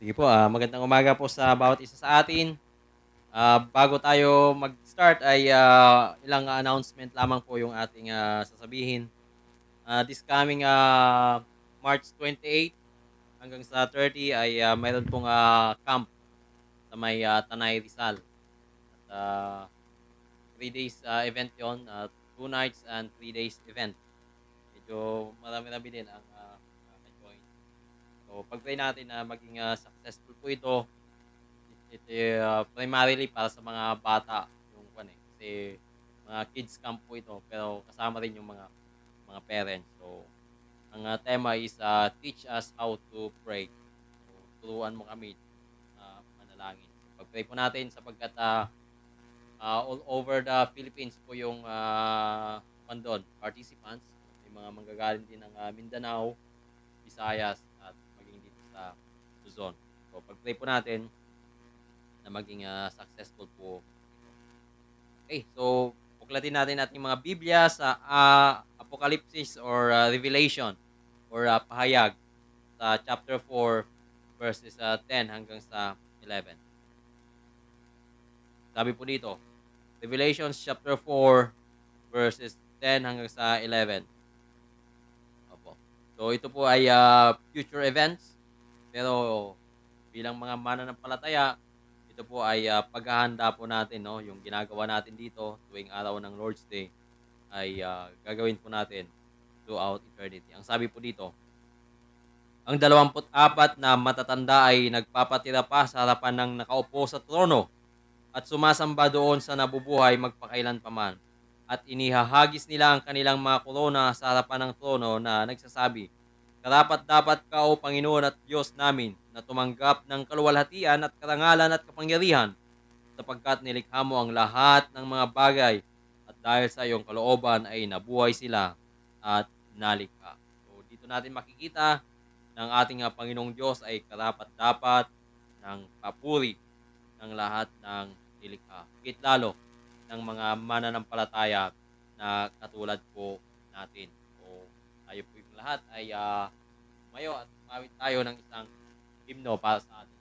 Sige po, magandang umaga po sa bawat isa sa atin. Bago tayo mag-start ay ilang announcement lamang po yung ating sasabihin. This coming March 28 hanggang sa 30 ay mayroon pong camp sa may Tanay Rizal. At 3 days event yon, 2 nights and 3 days event. Medyo marami-rami din ang join. So pag-pray natin na maging successful po ito. Primarily para sa mga bata yung kuwan, kasi mga kids camp po ito pero kasama rin yung mga parents. So, ang tema is, "Teach us how to pray." So, turuan mo kami na manalangin. So, pag-pray po natin sapagkat, all over the Philippines po yung, kuwan dun, participants. May mga manggagaling din ng, Mindanao, Visayas at maging dito sa Luzon. So, pag-pray po natin na maging, successful po ito. Okay, so buklatin natin ating mga Biblia sa, Apocalypse or, Revelation or, Pahayag sa chapter 4 verses, 10 hanggang sa 11. Sabi po dito, Revelations chapter 4 verses 10 hanggang sa 11. Opo. So ito po ay, future events, pero bilang mga mananampalataya, ito po ay, paghahanda po natin 'no, yung ginagawa natin dito tuwing araw ng Lord's Day ay, gagawin po natin throughout eternity. Ang sabi po dito, ang 24 na matatanda ay nagpapatira pa sa harapan ng nakaupo sa trono at sumasamba doon sa nabubuhay magpakailanpaman. At inihahagis nila ang kanilang mga korona sa harapan ng trono na nagsasabi, "Karapat-dapat ka, O Panginoon at Diyos namin, na tumanggap ng kaluwalhatian at karangalan at kapangyarihan, sapagkat nilikha mo ang lahat ng mga bagay at dahil sa iyong kalooban ay nabuhay sila at nalikha." So dito natin makikita ng ating Panginoong Diyos ay karapat-dapat ng papuri ng lahat ng nilikha. Higit lalo ng mga mananampalataya na katulad po natin. So tayo po yung lahat ay tumayo at tumawid tayo ng isang himno para sa atin.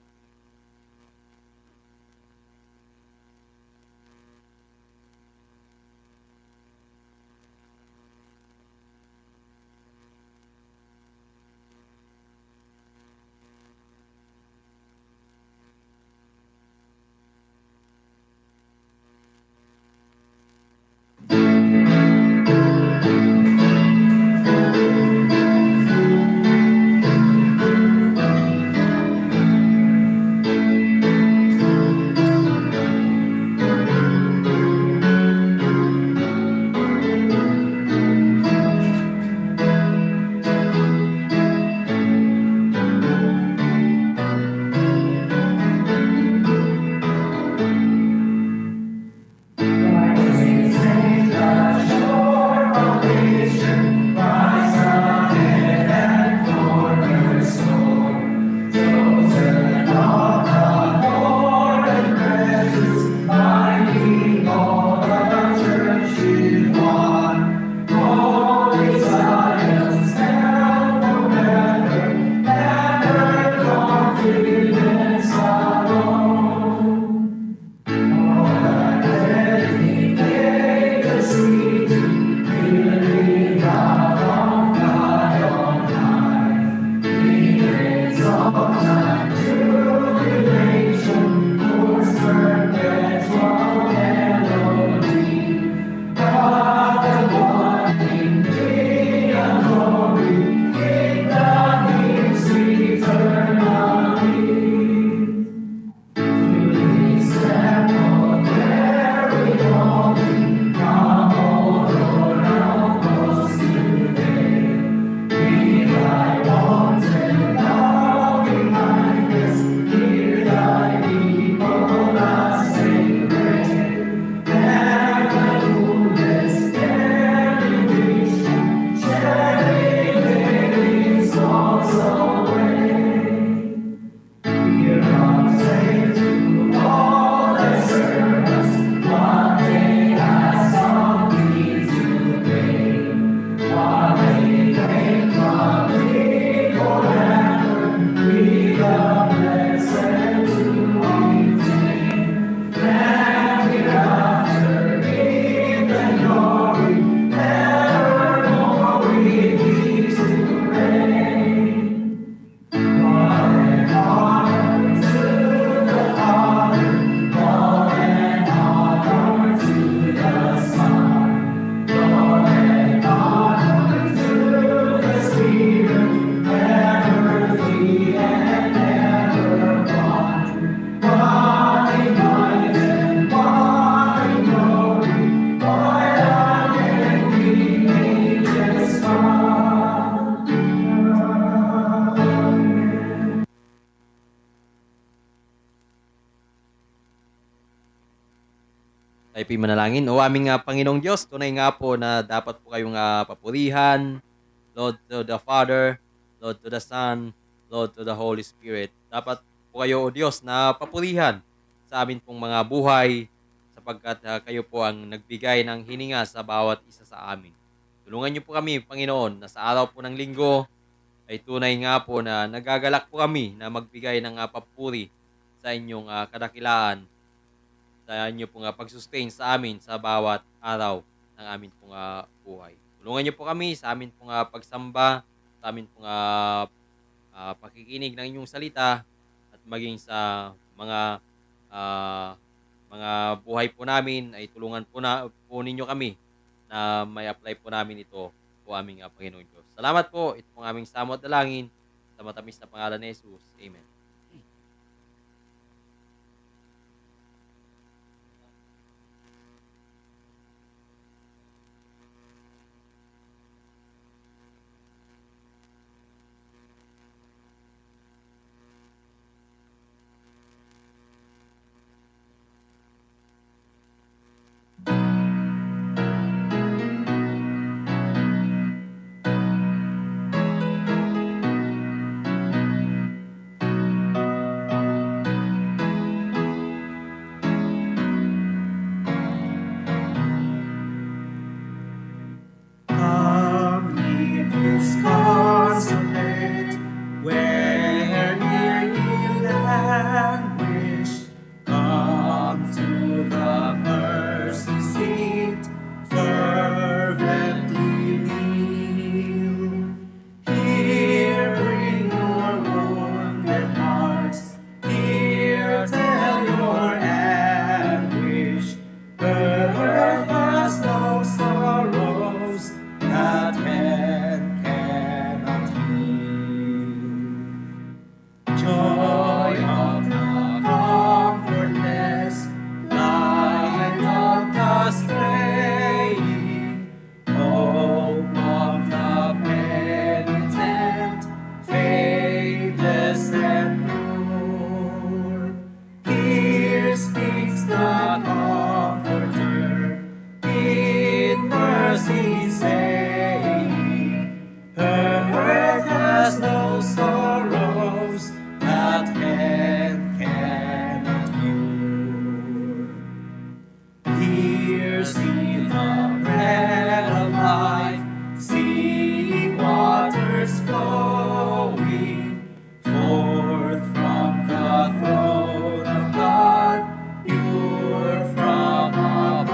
Tayo po'y manalangin. O aming Panginoong Diyos, tunay nga po na dapat po kayong papurihan, Lord to the Father, Lord to the Son, Lord to the Holy Spirit. Dapat po kayo, O Diyos, na papurihan sa amin pong mga buhay sapagkat kayo po ang nagbigay ng hininga sa bawat isa sa amin. Tulungan niyo po kami, Panginoon, na sa araw po ng linggo ay tunay nga po na nagagalak po kami na magbigay ng papuri sa inyong kadakilaan, sa inyo pong pag-sustain sa amin sa bawat araw ng amin pong buhay. Tulungan niyo po kami sa amin pong pagsamba, sa amin pong pakikinig ng inyong salita at maging sa ah, mga buhay po namin ay tulungan po ninyo kami na may apply po namin ito po aming Panginoon Diyos. Salamat po. Ito pong aming samot dalangin sa matamis na pangalan ni Jesus. Amen. Come ye disconsolate, where near ye languish. Come to the mercy seat, fervently kneel. Here bring your wounded hearts, here tell your anguish. Earth has no sorrows that hand cannot heal. Joy of the comfortless, light of the straying, hope of the penitent, faithless and pure. Here speaks the Comforter, in mercy saying, earth has no sorrows that hand cannot cure. Here see the bread of life, see waters flowing forth from the throne of God, pure from above.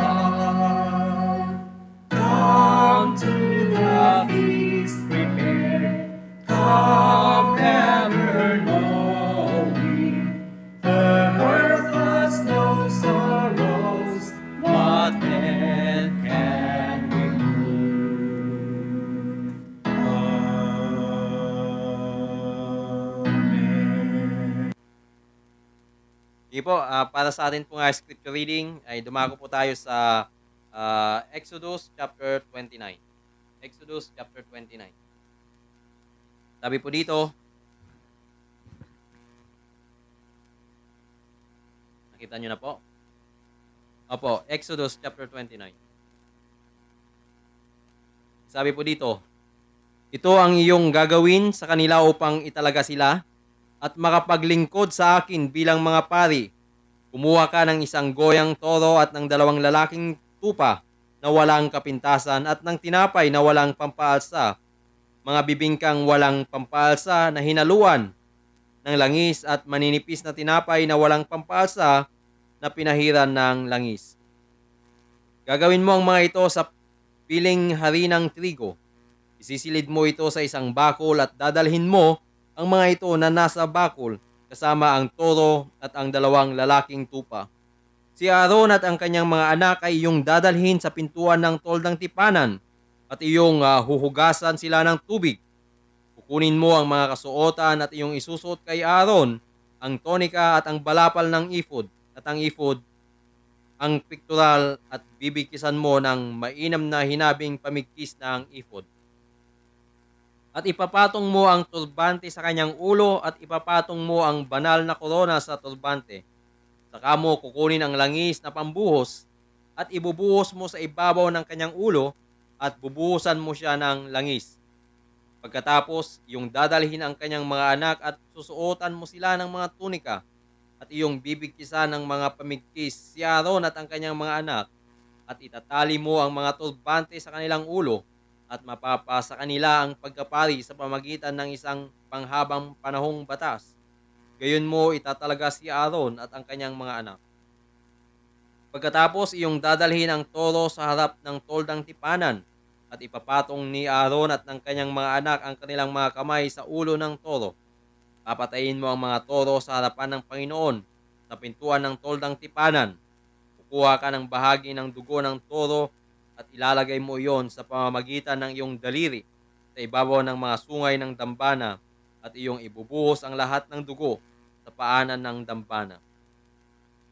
Come to the feast prepared, come ever knowing, earth has no sorrows, what then can remove? Amen. Sige po, para sa atin pong scripture reading ay dumako po tayo sa Exodus chapter 29. Exodus chapter 29. Sabi po dito, nakita nyo na po? Opo, Exodus chapter 29. Sabi po dito, ito ang iyong gagawin sa kanila upang italaga sila at makapaglingkod sa akin bilang mga pari. Kumuha ka ng isang goyang toro at ng 2 lalaking tupa na walang kapintasan at ng tinapay na walang pampaalsa, mga bibingkang walang pampaalsa na hinaluan ng langis at maninipis na tinapay na walang pampaalsa na pinahiran ng langis. Gagawin mo ang mga ito sa piling harinang trigo. Isisilid mo ito sa isang bakol at dadalhin mo ang mga ito na nasa bakol kasama ang toro at ang 2 lalaking tupa. Si Aaron at ang kanyang mga anak ay iyong dadalhin sa pintuan ng toldang tipanan at iyong huhugasan sila ng tubig. Kukunin mo ang mga kasuotan at iyong isusuot kay Aaron ang tonika at ang balapal ng ephod at ang ephod ang pictorial at bibigkisan mo ng mainam na hinabing pamigkis ng ephod. At ipapatong mo ang turbante sa kanyang ulo at ipapatong mo ang banal na korona sa turbante. Saka mo kukunin ang langis na pambuhos at ibubuhos mo sa ibabaw ng kanyang ulo at bubuhusan mo siya ng langis. Pagkatapos, iyong dadalhin ang kanyang mga anak at susuotan mo sila ng mga tunika at iyong bibigtisan ng mga pamigtis si Aaron at ang kanyang mga anak at itatali mo ang mga turbante sa kanilang ulo at mapapasa kanila ang pagkapari sa pamagitan ng isang panghabang panahong batas. Gayon mo itatalaga si Aaron at ang kanyang mga anak. Pagkatapos iyong dadalhin ang toro sa harap ng toldang tipanan at ipapatong ni Aaron at ng kanyang mga anak ang kanilang mga kamay sa ulo ng toro. Papatayin mo ang mga toro sa harapan ng Panginoon sa pintuan ng toldang tipanan. Kukuha ka ng bahagi ng dugo ng toro at ilalagay mo iyon sa pamamagitan ng iyong daliri sa ibabaw ng mga sungay ng dambana at iyong ibubuhos ang lahat ng dugo sa paanan ng dambana.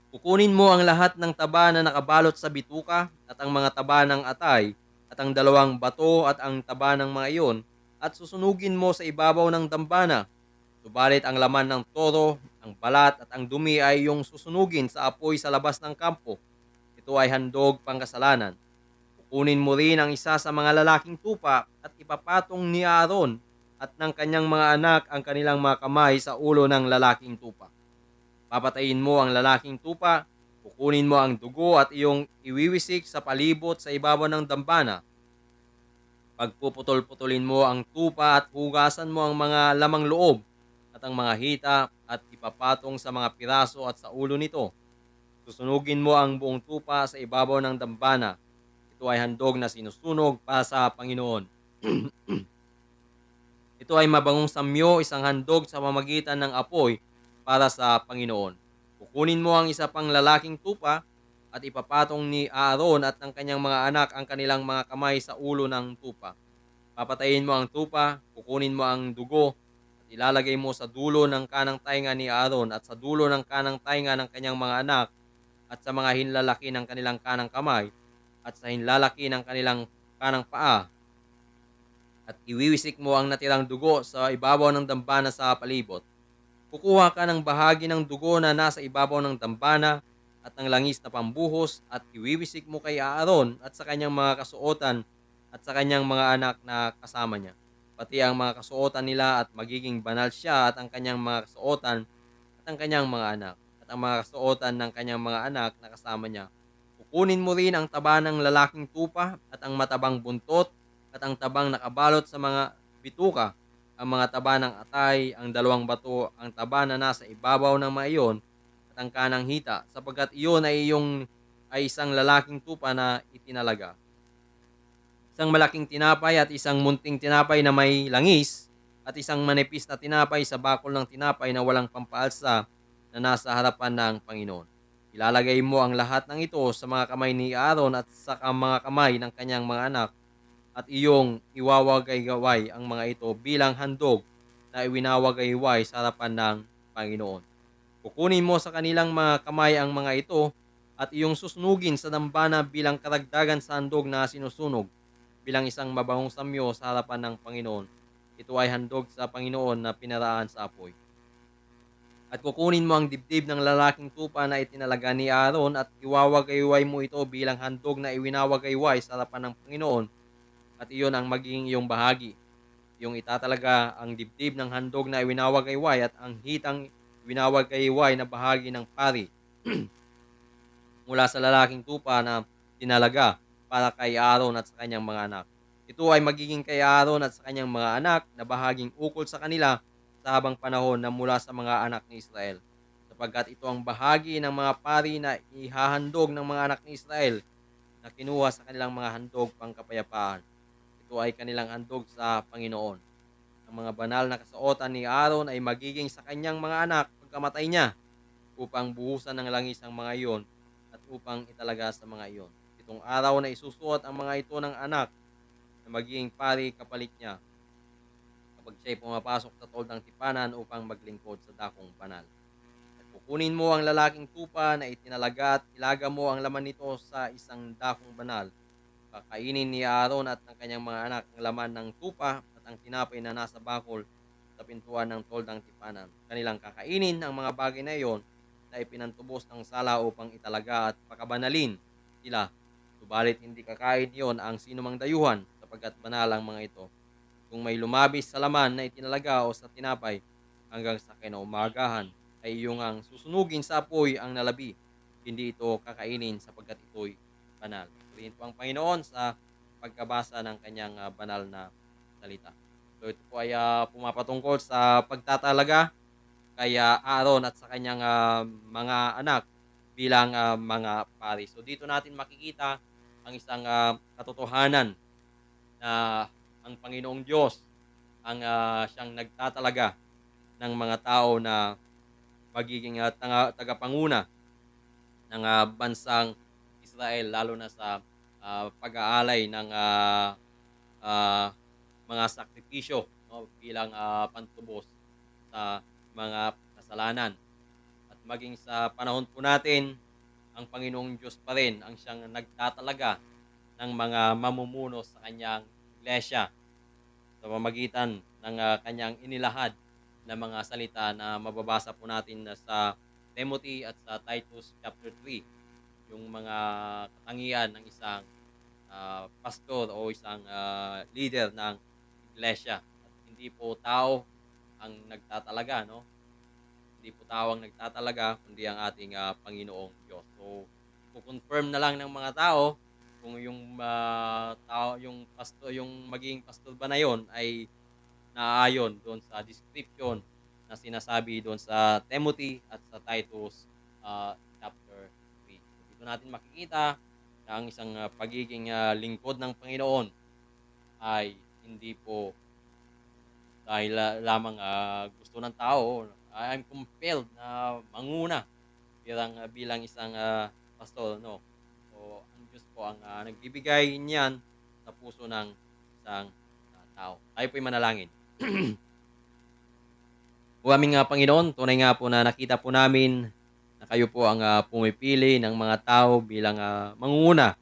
Kukunin mo ang lahat ng taba na nakabalot sa bituka at ang mga taba ng atay at ang dalawang bato at ang taba ng mga iyon at susunugin mo sa ibabaw ng dambana. Subalit ang laman ng toro, ang balat at ang dumi ay iyong susunugin sa apoy sa labas ng kampo. Ito ay handog pangkasalanan. Kukunin mo rin ang isa sa mga lalaking tupa at ipapatong ni Aaron at ng kanyang mga anak ang kanilang mga kamay sa ulo ng lalaking tupa. Papatayin mo ang lalaking tupa, kukunin mo ang dugo at iyong iwiwisik sa palibot sa ibabaw ng dambana. Pagpuputol-putulin mo ang tupa at hugasan mo ang mga lamang loob at ang mga hita at ipapatong sa mga piraso at sa ulo nito. Susunugin mo ang buong tupa sa ibabaw ng dambana. Ito ay handog na sinusunog para sa Panginoon. Ito ay mabangong samyo, isang handog sa pamagitan ng apoy para sa Panginoon. Kukunin mo ang isa pang lalaking tupa at ipapatong ni Aaron at ng kanyang mga anak ang kanilang mga kamay sa ulo ng tupa. Papatayin mo ang tupa, kukunin mo ang dugo at ilalagay mo sa dulo ng kanang tainga ni Aaron at sa dulo ng kanang tainga ng kanyang mga anak at sa mga hinlalaki ng kanilang kanang kamay at sa hinlalaki ng kanilang kanang paa at iwiwisik mo ang natirang dugo sa ibabaw ng dambana sa palibot. Kukuha ka ng bahagi ng dugo na nasa ibabaw ng dambana at ng langis na pambuhos at iwiwisik mo kay Aaron at sa kanyang mga kasuotan at sa kanyang mga anak na kasama niya. Pati ang mga kasuotan nila at magiging banal siya at ang kanyang mga kasuotan at ang kanyang mga anak at ang mga kasuotan ng kanyang mga anak na kasama niya. Kukunin mo rin ang taba ng lalaking tupa at ang matabang buntot at ang tabang nakabalot sa mga bituka, ang mga taba ng atay, ang dalawang bato, ang taba na nasa ibabaw ng mga iyon at ang kanang hita, sapagkat iyon ay isang lalaking tupa na itinalaga. Isang malaking tinapay at isang munting tinapay na may langis at isang manipis na tinapay sa bakol ng tinapay na walang pampaalsa na nasa harapan ng Panginoon. Ilalagay mo ang lahat ng ito sa mga kamay ni Aaron at sa mga kamay ng kanyang mga anak at iyong iwawagay-gaway ang mga ito bilang handog na iwinawagay-way sa harapan ng Panginoon. Kukunin mo sa kanilang mga kamay ang mga ito at iyong susunugin sa dambana bilang karagdagan sa handog na sinusunog bilang isang mabahong samyo sa harapan ng Panginoon. Ito ay handog sa Panginoon na pinaraan sa apoy. At kukunin mo ang dibdib ng lalaking tupa na itinalaga ni Aaron at iwawagayway mo ito bilang handog na iwinawagayway sa harapan ng Panginoon at iyon ang magiging iyong bahagi. Yung itatalaga ang dibdib ng handog na iwinawagayway at ang hitang iwinawagayway na bahagi ng pari mula sa lalaking tupa na tinalaga para kay Aaron at sa kanyang mga anak. Ito ay magiging kay Aaron at sa kanyang mga anak na bahaging ukol sa kanila sa habang panahon na mula sa mga anak ni Israel. Sapagkat ito ang bahagi ng mga pari na ihahandog ng mga anak ni Israel na kinuha sa kanilang mga handog pangkapayapaan. Ito ay kanilang handog sa Panginoon. Ang mga banal na kasuotan ni Aaron ay magiging sa kanyang mga anak pagkamatay niya upang buhusan ng langis ang mga iyon at upang italaga sa mga iyon. Itong araw na isusuot ang mga ito ng anak na magiging pari kapalit niya kapag siya'y pumapasok sa toldang tipanan upang maglingkod sa dakong banal. At kukunin mo ang lalaking tupa na itinalaga at ilaga mo ang laman nito sa isang dakong banal. Kakainin ni Aaron at ng kanyang mga anak ang laman ng tupa at ang tinapay na nasa bakol sa pintuan ng toldang tipanan. Kanilang kakainin ang mga bagay na iyon na ipinantubos ng sala upang italaga at pakabanalin sila. Subalit hindi kakain iyon ang sinumang dayuhan sapagkat banal ang mga ito. Kung may lumabis sa laman na itinalaga o sa tinapay hanggang sa kinaumagahan, ay iyong ang susunugin sa apoy ang nalabi. Hindi ito kakainin sapagkat ito'y banal. Purihin po ang Panginoon sa pagkabasa ng kanyang banal na salita. So ito po ay pumapatungkol sa pagtatalaga kay Aaron at sa kanyang mga anak bilang mga pari. So dito natin makikita ang isang katotohanan na ang Panginoong Diyos ang siyang nagtatalaga ng mga tao na magiging tagapanguna ng bansang Israel lalo na sa pag-aalay ng ah, mga sakripisyo, no, bilang pantubos sa mga kasalanan. At maging sa panahon po natin, ang Panginoong Diyos pa rin ang siyang nagtatalaga ng mga mamumuno sa kanyang iglesia sa pamamagitan ng kanyang inilahad na mga salita na mababasa po natin sa Timothy at sa Titus chapter 3, yung mga katangian ng isang pastor o isang leader ng iglesia. At hindi po tao ang nagtatalaga, no? Hindi po tao ang nagtatalaga kundi ang ating Panginoong Diyos. So, confirm na lang ng mga tao kung yung tao, yung pastor, yung magiging pastor ba na yon ay naaayon doon sa description na sinasabi doon sa Timothy at sa Titus chapter 3. So, dito natin makikita na ang isang pagiging lingkod ng Panginoon ay hindi po dahil lamang gusto ng tao. I'm compelled na manguna bilang isang pastor, no. So, ang Diyos po ang nagbibigay niyan sa puso ng isang tao. Tayo po'y manalangin. O aming Panginoon, tunay nga po na nakita po namin na kayo po ang pumipili ng mga tao bilang mangunguna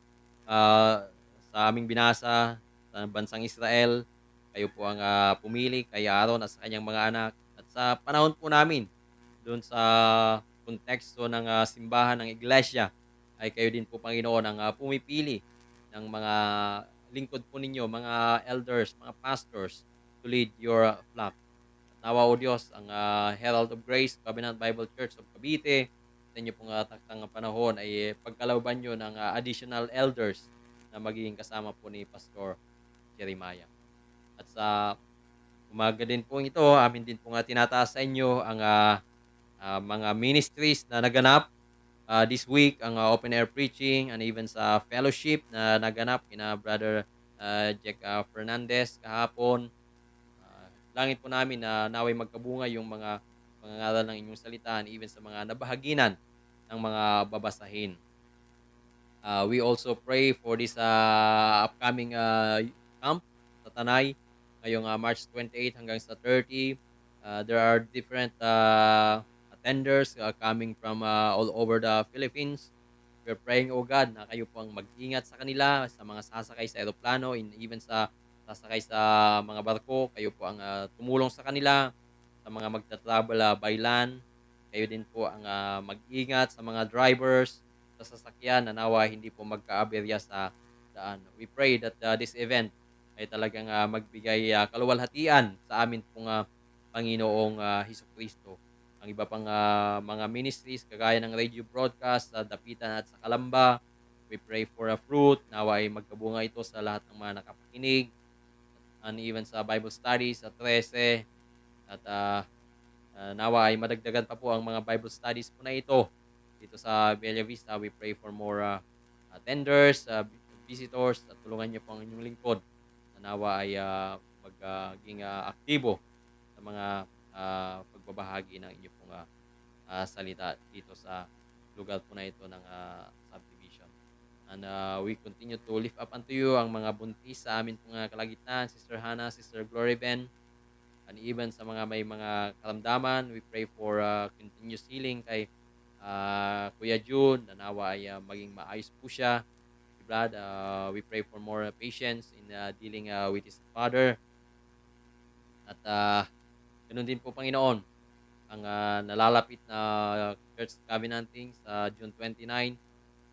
sa aming binasa sa bansang Israel. Kayo po ang pumili kay Aaron at sa kanyang mga anak. At sa panahon po namin, doon sa konteksto ng simbahan ng iglesia, ay kayo din po, Panginoon, ang pumipili ng mga lingkod po ninyo, mga elders, mga pastors to lead your flock. Nawa o Diyos, ang Herald of Grace, Covenant Bible Church of Cavite, sa inyo pong taktang panahon ay pagkalooban nyo ng additional elders na magiging kasama po ni Pastor Jeremiah. At sa umaga din po ito, amin din po tinataas sa inyo ang mga ministries na naganap this week, ang open air preaching and even sa fellowship na naganap kina Brother Jack Fernandez kahapon. Langit po namin na naway magkabunga yung mga pangangaral ng inyong salita and even sa mga nabahaginan ng mga babasahin. We also pray for this upcoming camp sa Tanay ngayong March 28 hanggang sa 30. There are different attenders coming from all over the Philippines. We're praying, O God, na kayo po ang mag-ingat sa kanila, sa mga sasakay sa eroplano, even sa sasakay sa mga barko. Kayo po ang tumulong sa kanila, sa mga magta-travel by land. Kayo din po ang mag-ingat sa mga drivers, sa sasakyan na nawa hindi po magkaaberya sa daan. We pray that this event ay talagang magbigay kaluwalhatian sa amin pong Panginoong Hesukristo. Ang iba pang mga ministries kagaya ng radio broadcast sa Dapitan at sa Kalamba, we pray for a fruit, nawa ay magkabunga ito sa lahat ng mga nakapakinig, and even sa Bible studies sa 13, at nawa ay madagdagan pa po ang mga Bible studies po na ito. Dito sa Bella Vista, we pray for more attenders, visitors, at tulungan niyo po ang inyong lingkod na nawa ay maging aktibo sa mga pagbabahagi ng inyong pong salita dito sa lugar po na ito ng subdivision. And we continue to lift up unto you ang mga buntis sa amin pong kalagitnaan, Sister Hannah, Sister Glory Ben, and even sa mga may mga karamdaman, we pray for continuous healing kay Kuya June, na nawa ay maging maayos po siya. Brad, we pray for more patience in dealing with his father. At ganoon din po, Panginoon, ang nalalapit na Church Covenanting sa June 29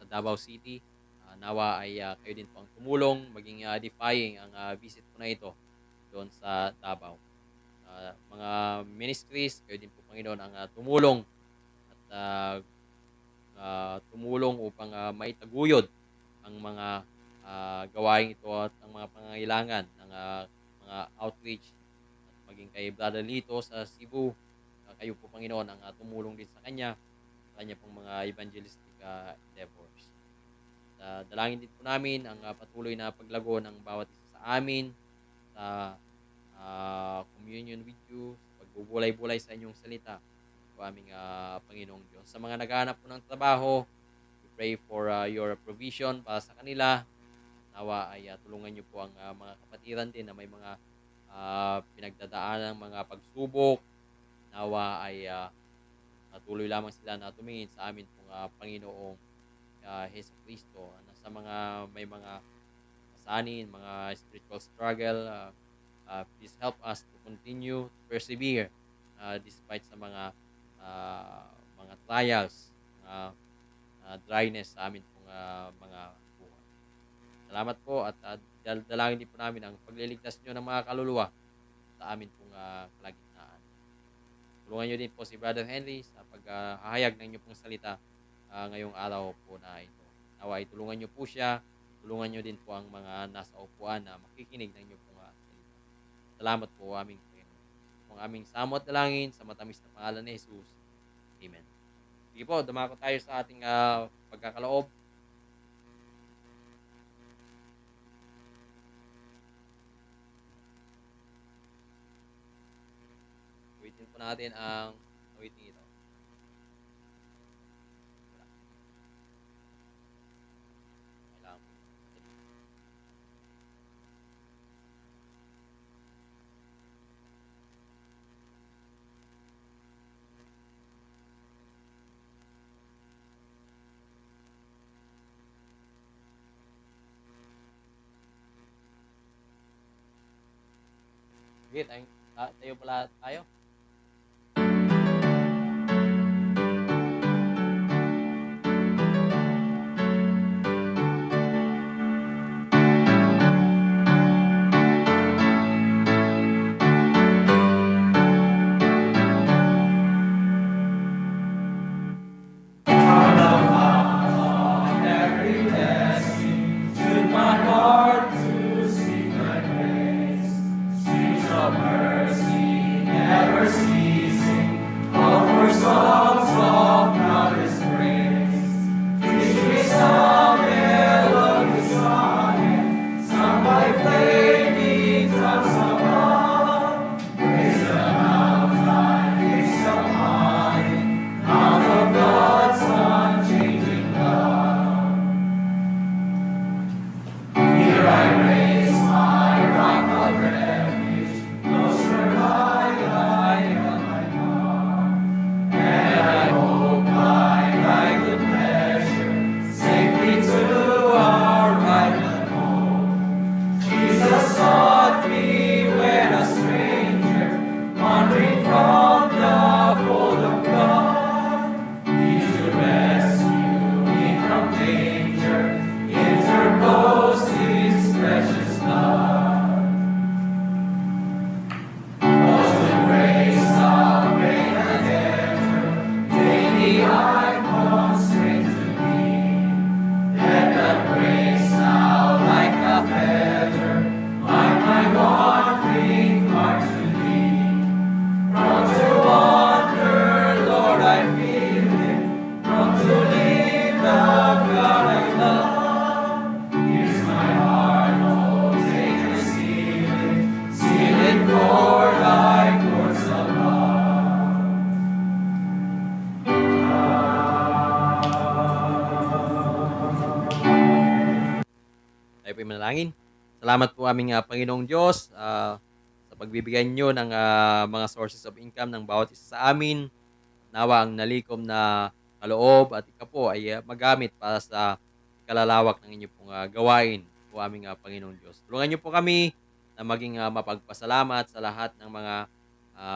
sa Davao City. nawa ay kayo din po ang tumulong, maging edifying ang visit ko na ito doon sa Davao. Mga ministries, kayo din po Panginoon ang tumulong at tumulong upang maitaguyod ang mga gawaing ito at ang mga pangangailangan ng mga outreach at maging kay Brother Lito sa Cebu. Kayo po Panginoon ang tumulong din sa kanya pong mga evangelistic endeavors. Dalangin din po namin ang patuloy na paglago ng bawat isa sa amin sa communion with you, sa pagbubulay-bulay sa inyong salita, o aming Panginoong Diyos. Sa mga naghahanap po ng trabaho, we pray for your provision para sa kanila. Nawa ay tulungan niyo po ang mga kapatiran din na may mga pinagdadaan ng mga pagsubok. Nawa ay patuloy lamang sila na tumingin sa amin pong Panginoong Hesus Kristo. Sa mga may mga pasanin, mga spiritual struggle, please help us to continue to persevere despite sa mga trials, mga dryness sa amin pong mga buhay. Salamat po at dalangin din po namin ang pagliligtas niyo ng mga kaluluwa sa amin pong kalagitnaan. Tulungan niyo din po si Brother Henry sa paghahayag ng inyong pong salita ngayong araw po na ito. Nawa ay tulungan niyo po siya, tulungan niyo din po ang mga nasa upuan na makikinig ng inyong pong salita. Salamat po aming Panginoon. Ang aming samot dalangin sa matamis na pangalan ni Jesus. Amen. Sige po, dumako tayo sa ating pagkakaloob. Awitin po natin ang awiting ito. Kailangan po. Sige, tayo pala tayo. Tune my heart to sing thy praise. Streams of mercy never ceasing, offer songs of proudest praise. Teach me some melodious sonnet, sung by flaming tongues above. Praise the Mount thy face upon it, Mount of God's unchanging love. Here I raise my rock of refuge, close whereby I held my heart, and I hope by thy good pleasure safely to our rival home. Jesus sought me when a stranger, wandering from the fold of God. He to rescue me from danger, interposed his precious blood. Was the grace of great Redeemer, daily I constrain to thee. Let that grace now like a feather bind my wandering heart to thee. Prone to wander, Lord, I feel it, prone to leave the God I love. Here's my heart, oh, take and seal it for thy courts of love. Tayo po manalangin. Salamat po aming Panginoong Diyos sa pagbibigay niyo ng mga sources of income ng bawat isa sa amin. Nawa ang nalikom na kaloob at ikapo ay magamit para sa kalalawak ng inyong pong gawain po aming Panginoong Diyos. Tulungan niyo po kami na maging mapagpasalamat sa lahat ng mga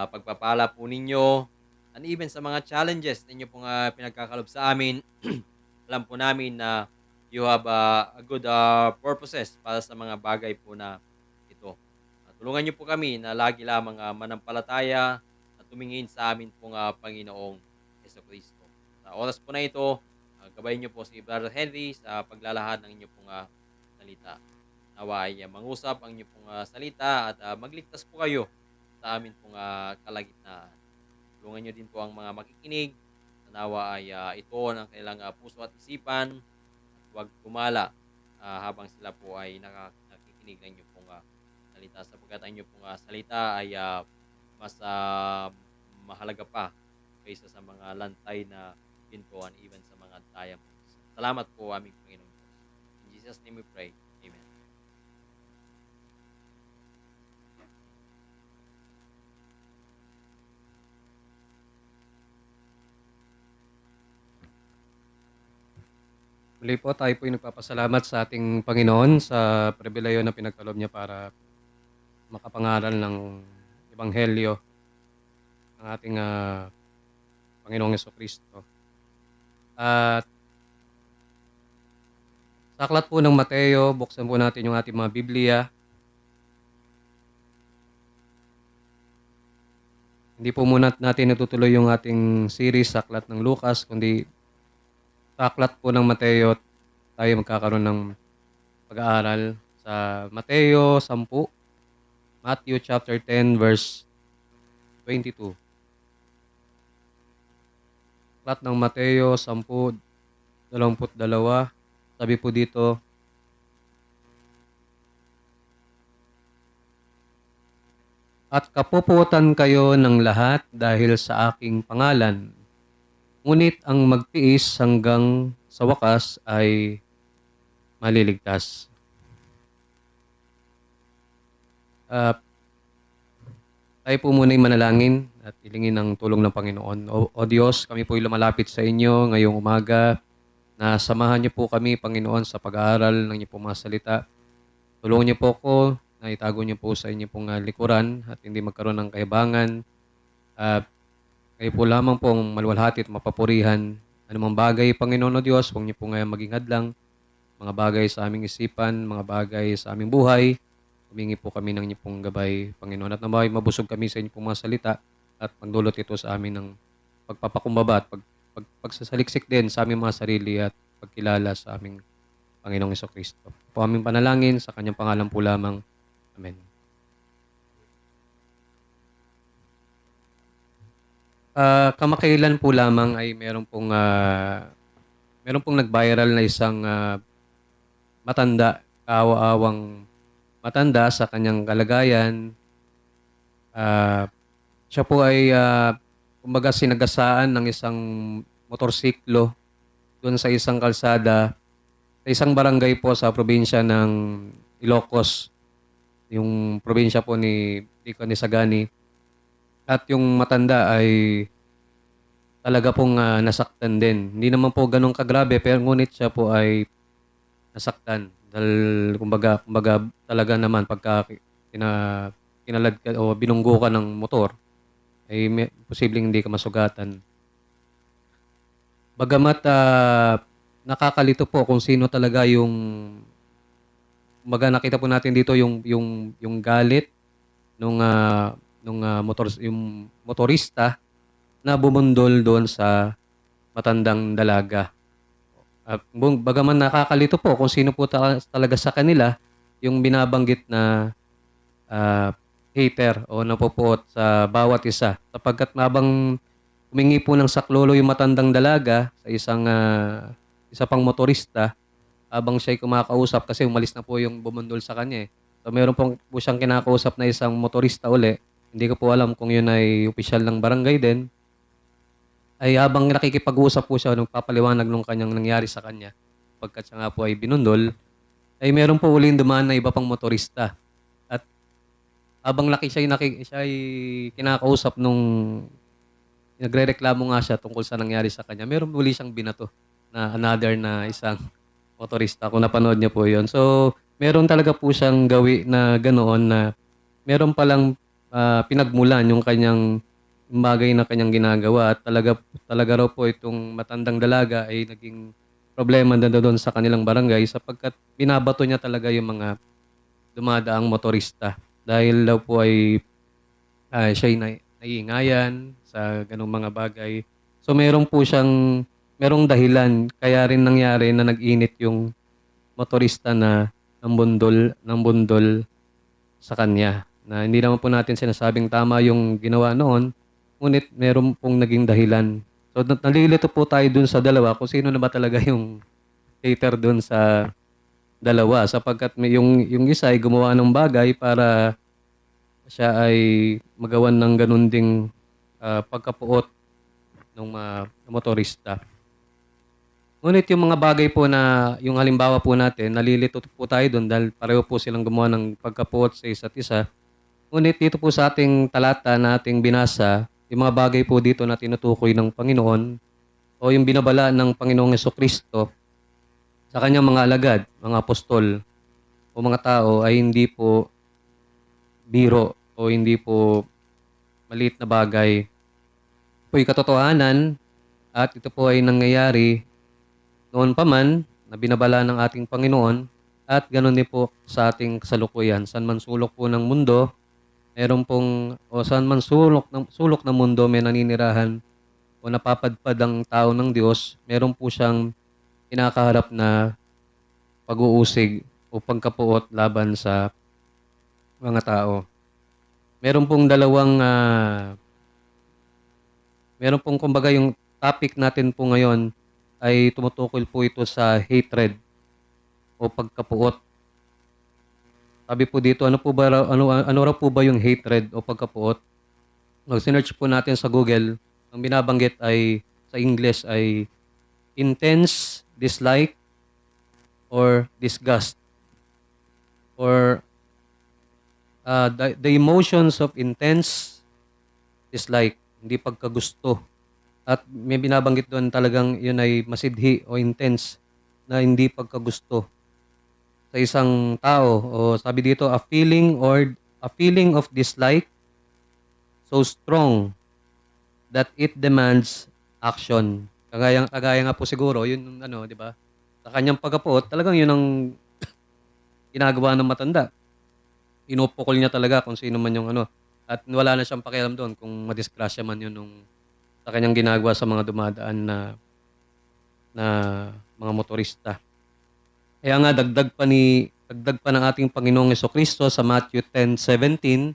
pagpapala po ninyo and even sa mga challenges ninyo pong pinagkakalob sa amin. Alam po namin na you have a good purposes para sa mga bagay po na ito. Tulungan niyo po kami na lagi lamang manampalataya at tumingin sa amin pong Panginoong Jesucristo. Sa oras po na ito, gabayan niyo po si Brother Henry sa paglalahad ng inyong pong salita. Nawa ay mangusap ang inyong pong salita at magligtas po kayo sa amin pong kalagitnaan. Tulungan niyo din po ang mga makikinig na nawa ay ituon ang kanilang puso at isipan at huwag gumala habang sila po ay nakikinig ng inyong pong salita sapagkat ang inyong pong salita ay mas mahalaga pa kaysa sa mga lantay na pintuan even sa mga diamonds. Salamat po aming Panginoon Diyos. In Jesus' name we pray. Amen. Muli po, tayo po ay nagpapasalamat sa ating Panginoon sa pribileyo na pinagkaloob niya para makapangaral ng Ebanghelyo ng ating Panginoong Jesucristo. At sa aklat po ng Mateo, buksan po natin yung ating mga Biblia. Hindi po muna natin natutuloy yung ating series sa aklat ng Lucas, kundi sa aklat po ng Mateo, tayo magkakaroon ng pag-aaral sa Mateo 10, Matthew chapter 10, verse 22. Aklat ng Mateo 10:22, sabi po dito, "At kapuputan kayo ng lahat dahil sa aking pangalan, ngunit ang magtiis hanggang sa wakas ay maliligtas." Tayo po muna ay manalangin at hilingin ang tulong ng Panginoon. O Diyos, kami po ay lumalapit sa inyo ngayong umaga na samahan niyo po kami, Panginoon, sa pag-aaral ng inyong pong mga salita. Tulungan niyo po ako na itago niyo po sa inyong pong likuran at hindi magkaroon ng kayabangan. Kayo po lamang po ang maluwalhati at mapapurihan. Anumang bagay, Panginoon o Diyos, huwag niyo po ngayon maging hadlang. Mga bagay sa aming isipan, mga bagay sa aming buhay, humingi po kami ng inyong pong gabay, Panginoon. At nawa'y mabusog kami sa inyong pong mga salita at magdulot ito sa amin ng pagpapakumbaba at pagsasaliksik din sa aming mga sarili at pagkilala sa aming Panginoong Jesucristo. Po aming panalangin sa kanyang pangalan po lamang. Amen. Kamakailan po lamang ay meron pong nag-viral na isang matanda, kaawa-awang matanda sa kanyang kalagayan. Siya po ay kumbaga sinagasaan ng isang motorsiklo doon sa isang kalsada sa isang barangay po sa probinsya ng Ilocos, yung probinsya po ni Sagani. At yung matanda ay talaga pong nasaktan din. Hindi naman po ganun kagrabe pero ngunit siya po ay nasaktan. Dahil kumbaga talaga naman pagka kinalad ka o binunggo ka ng motor, ay posibleng hindi ka masugatan. Bagamat nakakalito po kung sino talaga yung nakita po natin dito yung galit yung motorista na bumundol doon sa matandang dalaga. Bagaman nakakalito po kung sino po talaga sa kanila yung binabanggit na hater o napopuot sa bawat isa. Sapagkat habang humingi po ng saklolo yung matandang dalaga sa isa pang motorista, habang siya'y kumakausap kasi umalis na po yung bumundol sa kanya eh. So meron po siyang kinakausap na isang motorista uli. Hindi ko po alam kung yun ay opisyal ng barangay din. Ay habang nakikipag-usap po siya, nagpapaliwanag nung kanyang nangyari sa kanya, pagkat siya nga po ay binundol, ay meron po uling dumaan na iba pang motorista. At habang siya ay kinakausap nung nagrereklamo nga siya tungkol sa nangyari sa kanya, meron uli siyang binato na another na isang motorista. Kung napanood niyo po yon. So, meron talaga po siyang gawi na ganoon na meron palang pinagmulan yung kanyang bagay na kanyang ginagawa at talaga raw po itong matandang dalaga ay naging problema na doon sa kanilang barangay sapagkat binabato niya talaga yung mga dumadaang motorista dahil daw po ay siya'y naiingayan sa gano'ng mga bagay. So merong dahilan kaya rin nangyari na nag-init yung motorista na ng bundol sa kanya. Na hindi naman po natin sinasabing tama yung ginawa noon, ngunit meron pong naging dahilan. So nalilito po tayo dun sa dalawa kung sino na ba talaga yung hater dun sa dalawa sapagkat yung isa ay gumawa ng bagay para siya ay magawan ng ganun ding pagkapuot ng motorista. Ngunit yung mga bagay po na yung halimbawa po natin, nalilito po tayo doon dahil pareho po silang gumawa ng pagkapuot sa isa't isa. Ngunit dito po sa ating talata na ating binasa, yung mga bagay po dito na tinutukoy ng Panginoon o yung binabala ng Panginoong Jesucristo sa kanyang mga alagad, mga apostol o mga tao ay hindi po biro o hindi po maliit na bagay. Po yung katotohanan at ito po ay nangyayari noon pa man na binabala ng ating Panginoon at ganoon din po sa ating kasalukuyan. Saan man sulok po ng mundo, meron pong, o saan man sulok ng mundo may naninirahan o napapadpad ang tao ng Diyos, meron po siyang kinakaharap na pag-uusig o pagkapuot laban sa mga tao. Meron pong meron pong kumbaga yung topic natin po ngayon ay tumutukol po ito sa hatred o pagkapuot. Sabi po dito, ano raw po ba yung hatred o pagkapuot? Sinearch po natin sa Google, ang binabanggit ay sa English ay intense dislike or disgust or the emotions of intense dislike, hindi pagkagusto. At may binabanggit doon talagang yun ay masidhi o intense na hindi pagkagusto sa isang tao. O sabi dito, a feeling of dislike so strong that it demands action. Kagaya nga po siguro, yun ano, di ba? Sa kanyang pagkapuot, talagang yun ang ginagawa ng matanda. Pinupukol niya talaga kung sino man yung ano. At wala na siyang pakialam doon kung madisgrasya man yun nung sa kanyang ginagawa sa mga dumadaan na mga motorista. Kaya nga dagdag pa ng ating Panginoong Jesucristo sa Matthew 10:17,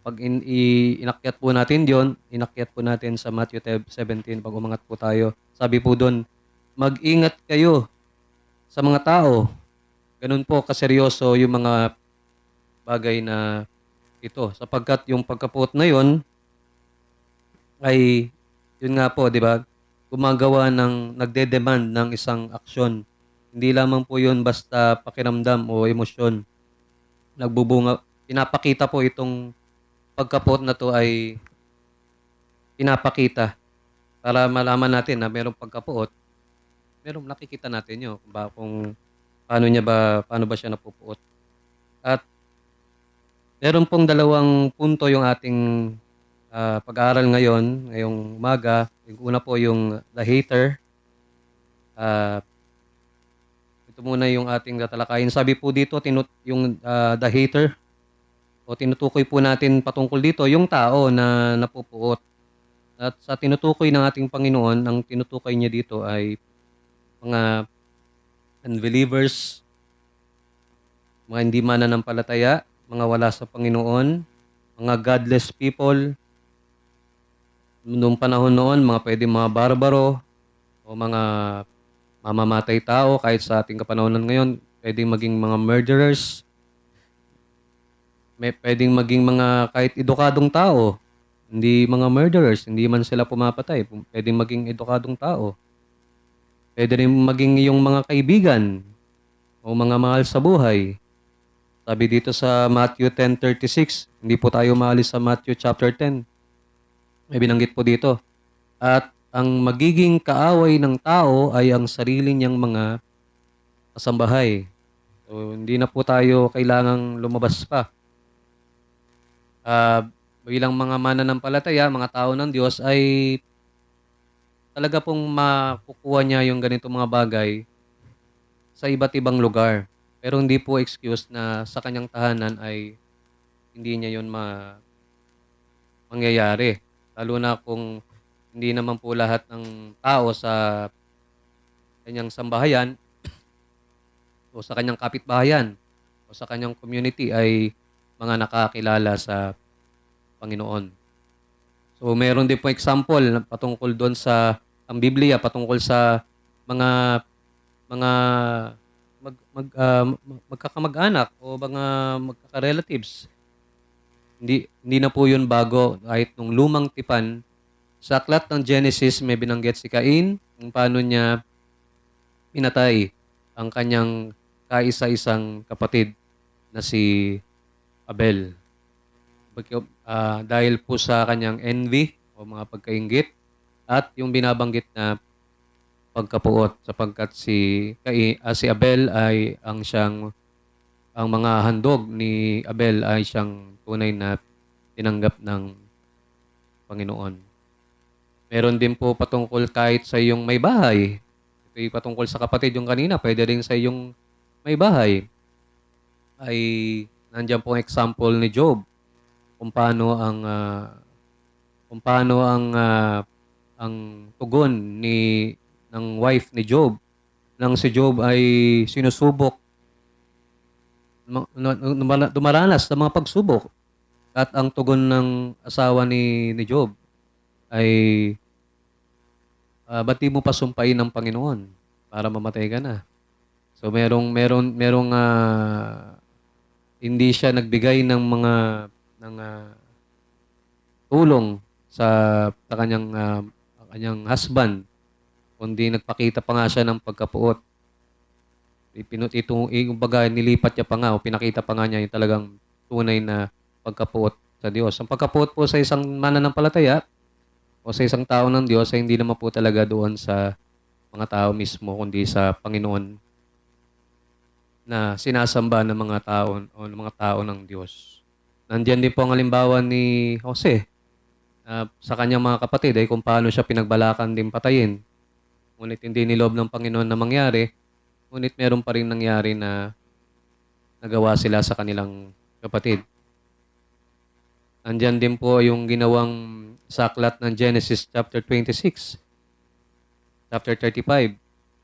pag inakyat po natin 'yon, inakyat po natin sa Matthew 10:17 pag umangat po tayo. Sabi po doon, mag-ingat kayo sa mga tao. Ganun po kaseryoso yung mga bagay na ito sapagkat yung pagkapuot na 'yon ay yun nga po, 'di ba? Nagde-demand ng isang aksyon. Hindi lamang po 'yun basta pakiramdam o emosyon. Pinapakita po itong pagkapuot na 'to ay pinapakita para malaman natin na mayroong pagkapuot. Nakikita natin 'yun kung paano ba siya napupuot. At meron pong dalawang punto yung ating pag-aaral ngayong umaga. Yung una po yung the hater. Ito muna yung ating tatalakayin. Sabi po dito, yung the hater, o tinutukoy po natin patungkol dito, yung tao na napupuot. At sa tinutukoy ng ating Panginoon, ang tinutukoy niya dito ay mga unbelievers, mga hindi mananampalataya, mga wala sa Panginoon, mga godless people. Noong panahon noon, pwedeng mga barbaro o mga mamamatay tao kahit sa ating kapanahonan ngayon, pwedeng maging mga murderers, pwedeng maging mga kahit edukadong tao, hindi mga murderers, hindi man sila pumapatay, pwedeng maging edukadong tao. Pwede rin maging yung mga kaibigan o mga mahal sa buhay. Sabi dito sa Matthew 10:36, hindi po tayo maalis sa Matthew chapter 10. May binanggit po dito. At ang magiging kaaway ng tao ay ang sarili niyang mga kasambahay. So, hindi na po tayo kailangang lumabas pa. Bilang mga mananampalataya, mga tao ng Diyos, ay talaga pong makukuha niya yung ganitong mga bagay sa iba't ibang lugar. Pero hindi po excuse na sa kanyang tahanan ay hindi niya yun mangyayari. Lalo na kung hindi naman po lahat ng tao sa kanyang sambahayan o sa kanyang kapitbahayan o sa kanyang community ay mga nakakilala sa Panginoon. So meron din po example na patungkol doon sa ang Biblia patungkol sa mga mga magkakamag-anak o mga magkaka-relatives. Hindi na po 'yun bago kahit nung lumang tipan sa aklat ng Genesis may binanggit si Cain kung paano niya pinatay ang kanyang kaisa-isang kapatid na si Abel. Dahil po sa kanyang envy o mga pagkainggit at yung binabanggit na pagkapuot sapagkat si Abel ay ang mga handog ni Abel ay siyang tunay na tinanggap ng Panginoon. Meron din po patungkol kahit sa iyong may bahay. Ito yung patungkol sa kapatid yung kanina, pwede rin sa iyong may bahay. Ay nandiyan pong example ni Job kung paano ang tugon ng wife ni Job nang si Job ay sinusubok dumaranas ng mga pagsubok at ang tugon ng asawa ni Job ay ba't di mo pa sumpain ng Panginoon para mamatay ka na. So merong hindi siya nagbigay ng tulong sa kanyang husband kundi nagpakita pa nga siya ng pagkapuot. Kumbaga nilipat niya pa nga o pinakita pa nga niya yung talagang tunay na pagkapuot sa Diyos. Ang pagkapuot po sa isang mananampalataya o sa isang tao ng Diyos ay hindi naman po talaga doon sa mga tao mismo kundi sa Panginoon na sinasamba ng mga tao o ng mga tao ng Diyos. Nandiyan din po ang halimbawa ni Jose sa kanyang mga kapatid ay kung paano siya pinagbalakan din patayin. Ngunit hindi niloob ng Panginoon na mangyari, ngunit meron pa rin nangyari na nagawa sila sa kanilang kapatid. Nandiyan din po yung ginawang sa aklat ng Genesis chapter 26, chapter 35,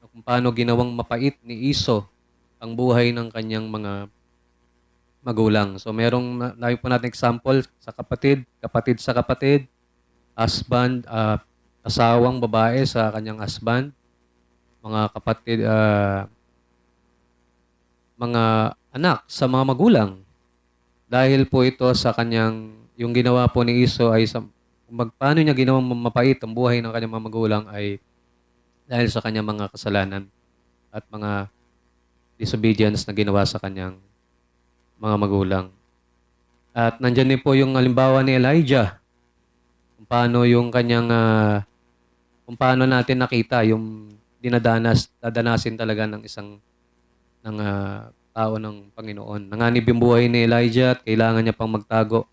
kung paano ginawang mapait ni Esau ang buhay ng kanyang mga magulang. So merong nabi po natin example sa kapatid, kapatid sa kapatid, husband, asawang babae sa kanyang husband, mga kapatid, mga anak sa mga magulang. Dahil po ito sa yung ginawa po ni Esau ay paano niya ginawang mapait ang buhay ng kanyang mga magulang ay dahil sa kanyang mga kasalanan at mga disobedience na ginawa sa kanyang mga magulang. At nandyan din po yung halimbawa ni Elijah kung paano natin nakita yung dadanasin talaga ng tao ng Panginoon. Nanganib yung buhay ni Elijah at kailangan niya pang magtago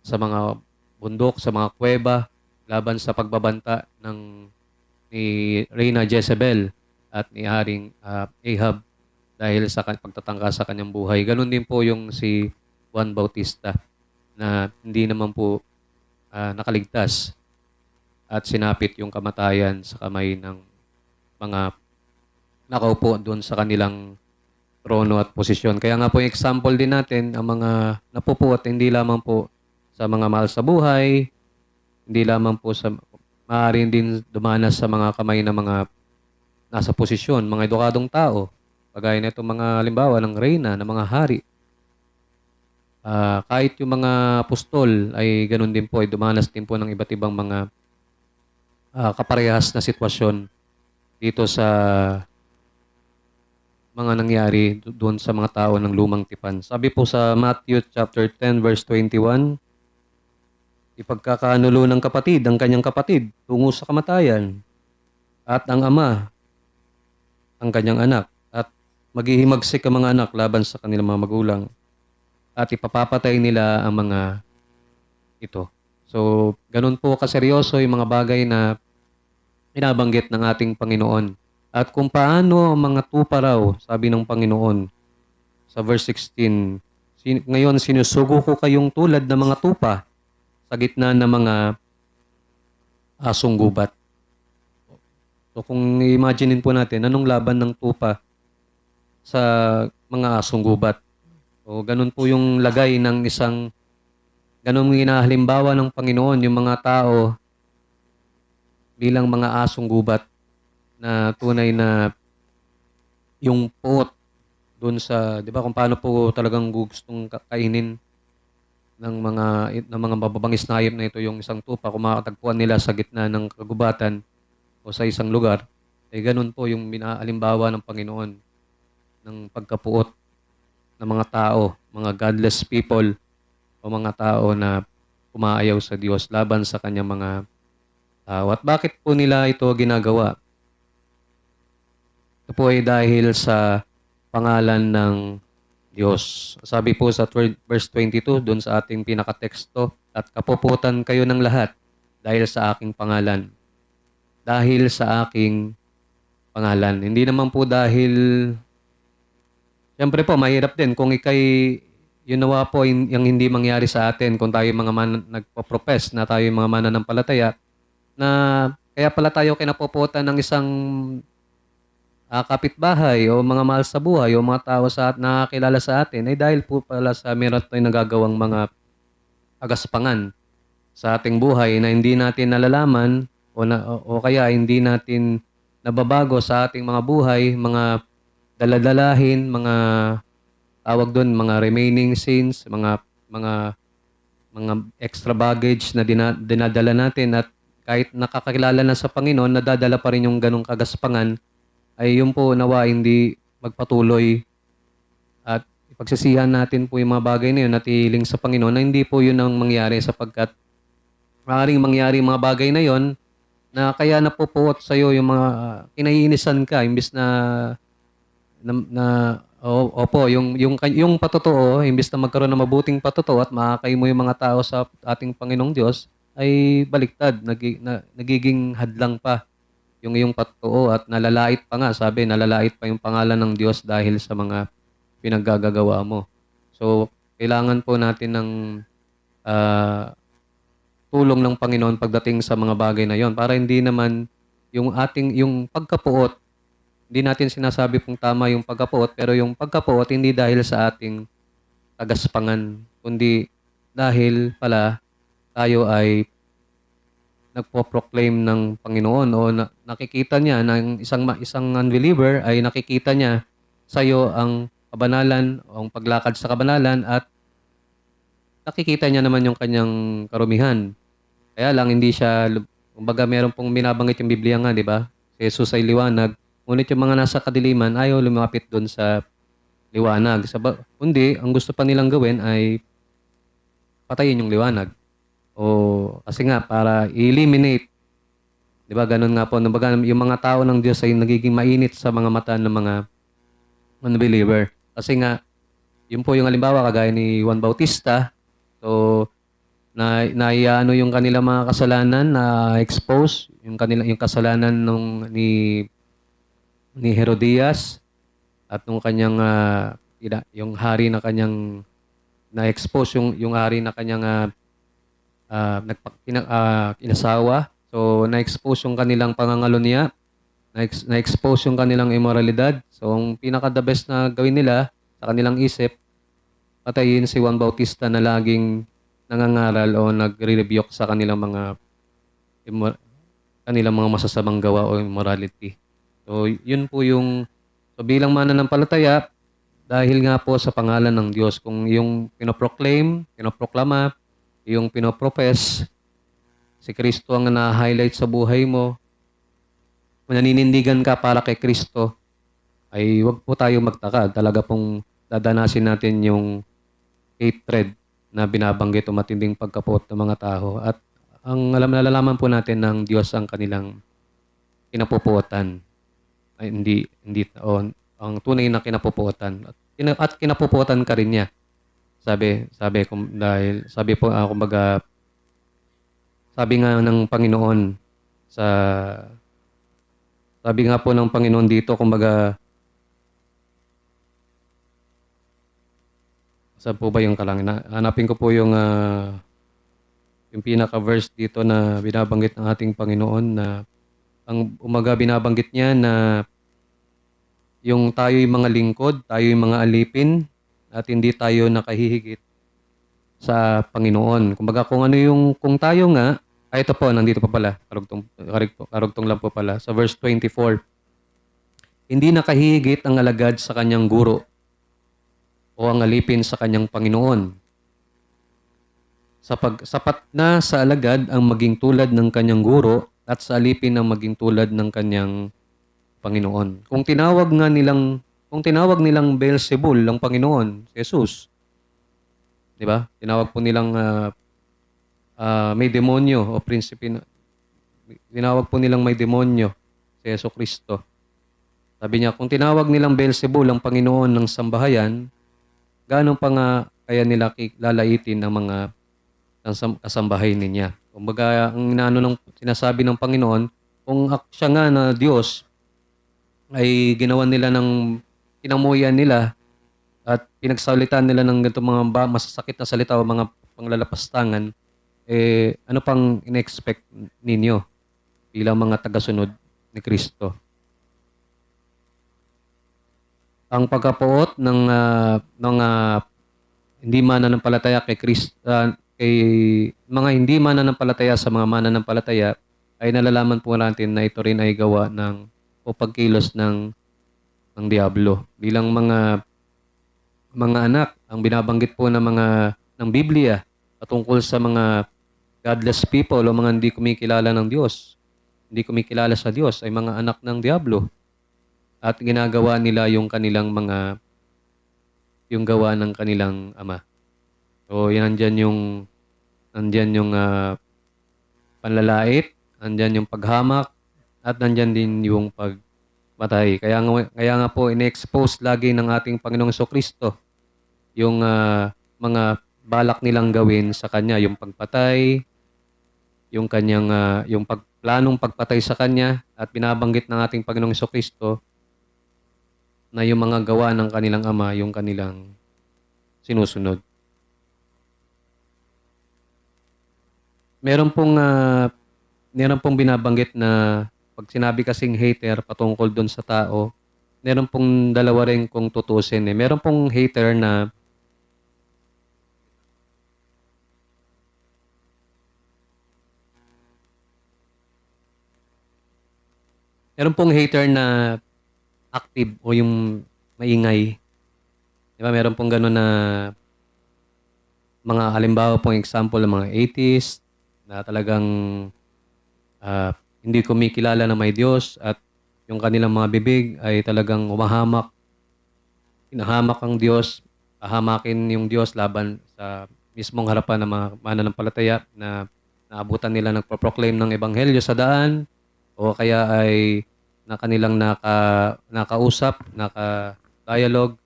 sa mga bundok, sa mga kuweba, laban sa pagbabanta ni Reyna Jezebel at ni Haring Ahab dahil sa pagtatangka sa kanyang buhay. Ganun din po yung si Juan Bautista na hindi naman po nakaligtas at sinapit yung kamatayan sa kamay ng mga nakaupo doon sa kanilang trono at posisyon. Kaya nga po yung example din natin, ang mga napupuot, hindi lamang po sa mga mahal sa buhay, hindi lamang po maaaring din dumanas sa mga kamay ng mga nasa posisyon, mga edukadong tao, kagaya na itong mga halimbawa ng reyna, ng mga hari. Kahit yung mga apostol ay ganun din po, ay dumanas din po ng iba't ibang mga kaparehas na sitwasyon dito sa mga nangyari doon sa mga tao ng lumang tipan. Sabi po sa Matthew chapter 10 verse 21, ipagkakanulo ng kapatid ang kanyang kapatid tungo sa kamatayan at ang ama ang kanyang anak at maghihimagsik ang mga anak laban sa kanilang mga magulang at ipapapatay nila ang mga ito. So, ganun po kaseryoso yung mga bagay na binabanggit ng ating Panginoon At kung paano ang mga tupa raw, sabi ng Panginoon sa verse 16, ngayon sinusugo ko kayong tulad ng mga tupa sa gitna ng mga asong gubat. So kung i-imaginein po natin, anong laban ng tupa sa mga asong gubat? O ganun po yung lagay ng ganun ginahalimbawa ng Panginoon yung mga tao bilang mga asong gubat na tunay na yung puot doon sa, 'di ba, kung paano po talagang gustong kainin ng mga mababangis na hayop na ito yung isang tupa kung makatagpuan nila sa gitna ng kagubatan o sa isang lugar, eh ganun po yung binaalimbawa ng Panginoon ng pagkapuot ng mga tao, mga godless people o mga tao na umaayaw sa Diyos laban sa kanyang mga tao. At bakit po nila ito ginagawa? Ito po ay dahil sa pangalan ng Diyos. Sabi po sa verse 22 doon sa ating pinakateksto, at kapuputan kayo ng lahat dahil sa aking pangalan. Dahil sa aking pangalan. Hindi naman po dahil, siyempre po mahirap din kung yun nawa po yung hindi mangyari sa atin kung tayo mga nagpo-profess na tayo mga mananampalataya, na kaya pala tayo kinapuputan ng isang kapitbahay o mga mahal sa buhay o mga tao sa nakakilala sa atin ay dahil po pala sa meron tayong nagagawang mga agaspangan sa ating buhay na hindi natin nalalaman o kaya hindi natin nababago sa ating mga buhay, mga daladalahin, mga tawag doon, mga remaining sins, mga mga extra baggage na dinadala natin, at kahit nakakakilala na sa Panginoon, nadadala pa rin yung ganong kagaspangan, ay yun po nawa hindi magpatuloy at ipagsisihan natin po yung mga bagay na yun at ihiling sa Panginoon na hindi po yun ang mangyari, sapagkat maaaring mangyari yung mga bagay na yon na kaya napupuot sa iyo yung mga kinaiinisan ka imbis opo, yung patotoo, imbis na magkaroon ng mabuting patotoo at makakay mo yung mga tao sa ating Panginoong Diyos, ay baliktad, nagiging hadlang pa yung iyong patotoo at nalalait pa nga, sabi, nalalait pa yung pangalan ng Diyos dahil sa mga pinaggagawa mo. So, kailangan po natin ng tulong ng Panginoon pagdating sa mga bagay na yon para hindi naman yung pagkapuot, hindi natin sinasabi pong tama yung pagkapuot, pero yung pagkapuot hindi dahil sa ating kagaspangan, kundi dahil pala tayo ay nagpo-proclaim ng Panginoon o nakikita niya ng isang unbeliever ay nakikita niya sa iyo ang kabanalan o ang paglakad sa kabanalan, at nakikita niya naman yung kanyang karumihan. Kaya lang hindi siya, kumbaga meron pong binabanggit yung Biblia nga, di ba? Si Jesus ay liwanag, ngunit yung mga nasa kadiliman ayaw lumapit doon sa liwanag. Kundi, ang gusto pa nilang gawin ay patayin yung liwanag. O kasi nga, para eliminate, di ba, ganun nga po, kumbaga, yung mga tao ng Diyos ay nagiging mainit sa mga mata ng mga unbeliever. Kasi nga, yun po yung halimbawa, kagaya ni Juan Bautista, so, ano yung kanilang mga kasalanan na expose yung kasalanan ni Herodias at nung kanyang yung hari na kanyang na-expose yung hari na kanyang inasawa. So na-expose yung kanilang pangangalonya, na-expose yung kanilang immoralidad. So ang pinaka the best na gawin nila sa kanilang isip, patayin si Juan Bautista na laging nangangaral o nagre-rebuke sa kanilang mga masasamang gawa o immorality. So, yun po so bilang mananampalataya, dahil nga po sa pangalan ng Diyos, kung yung pinoproklama, yung pinopropes, si Kristo ang na-highlight sa buhay mo, kung naninindigan ka para kay Kristo, ay wag po tayo magtaka. Talaga pong dadanasin natin yung hatred na binabanggit o matinding pagkapuot ng mga tao. At nalalaman po natin ng Diyos ang kanilang kinapupuotan. Ay, ang tunay na kinapupuotan. At kinapupuotan ka rin niya. Kumbaga, sabi nga ng Panginoon sa Sabi nga po ng Panginoon dito, kumbaga, saan po ba yung hanapin ko po yung pinaka-verse dito na binabanggit ng ating Panginoon na ang umaga binabanggit niya na yung tayo'y mga lingkod, tayo'y mga alipin, at hindi tayo nakahihigit sa Panginoon. Kumbaga kung tayo nga, ito po, nandito pa pala, karugtong lang po pala, sa verse 24, hindi nakahihigit ang alagad sa kanyang guro o ang alipin sa kanyang Panginoon. Sapat na sa alagad ang maging tulad ng kanyang guro at sa alipin ang maging tulad ng kanyang Panginoon. Kung tinawag nilang Beelzebul ang Panginoon, si Jesus, 'di ba? Tinawag po nilang may demonyo o tinawag po nilang may demonyo si Jesucristo. Sabi niya, kung tinawag nilang Beelzebul ang Panginoon ng sambahayan, gaano pa nga kaya nila lalaitin ang mga kasambahay niya? Kumbaga, ang sinasabi ng Panginoon, kung siya nga na Diyos, ay ginawan nila kinamuyan nila at pinagsalitan nila ng ganitong mga masasakit na salita o mga panglalapastangan, ano pang in-expect ninyo bilang mga tagasunod ni Kristo? Ang pagkapuot ng hindi mananampalataya kay Kristo, kay mga hindi mananampalataya sa mga mananampalataya, ay nalalaman po natin na ito rin ay gawa o pagkilos ng diablo. Bilang mga anak, ang binabanggit po ng Biblia patungkol sa mga godless people o mga hindi kumikilala ng Diyos, hindi kumikilala sa Diyos, ay mga anak ng diablo. At ginagawa nila yung gawa ng kanilang ama. So, nandyan yung panlalait, nandyan yung paghamak, at nandyan din yung pagmatay. Kaya nga po, ine-expose lagi ng ating Panginoong Jesucristo yung mga balak nilang gawin sa Kanya, yung pagpatay, yung planong pagpatay sa Kanya, at binabanggit ng ating Panginoong Jesucristo na yung mga gawa ng kanilang ama, yung kanilang sinusunod. Meron pong binabanggit na pag sinabi kasing hater patungkol doon sa tao, meron pong dalawa rin kung tutusin. Meron pong hater na active o yung maingay. Di ba? Meron pong gano'n na mga halimbawa pong example ng mga atheist na talagang hindi kumikilala na may Diyos at yung kanilang mga bibig ay talagang hinahamak ang Diyos, hahamakin yung Diyos laban sa mismong harapan ng mga mananampalataya na naabutan nila nagpo-proclaim ng ebanghelyo sa daan o kaya ay na kanilang nakausap, naka-dialogue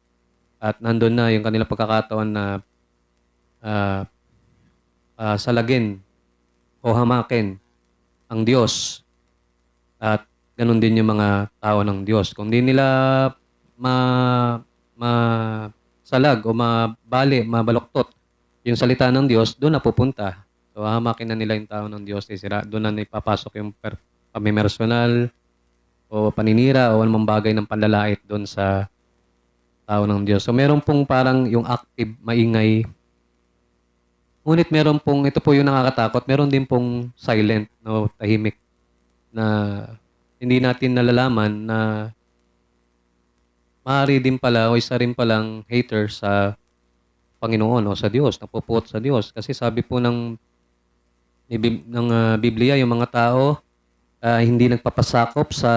at nandun na yung kanilang pagkakataon na salagin o hamakin ang Diyos at ganun din yung mga tao ng Diyos. Kung di nila masalag o mabaluktot yung salita ng Diyos, doon na pupunta. So, hamakin na nila yung tao ng Diyos. Doon na ipapasok yung pamimersonal o paninira o anumang bagay ng panlalait doon sa tao ng Diyos. So, meron pong parang yung active, maingay. Ngunit meron pong, ito po yung nakakatakot, meron din pong silent, no, tahimik, na hindi natin nalalaman na maaari din pala o isa rin palang hater sa Panginoon o sa Diyos, napupuot sa Diyos. Kasi sabi po ng Biblia, yung mga tao hindi nagpapasakop sa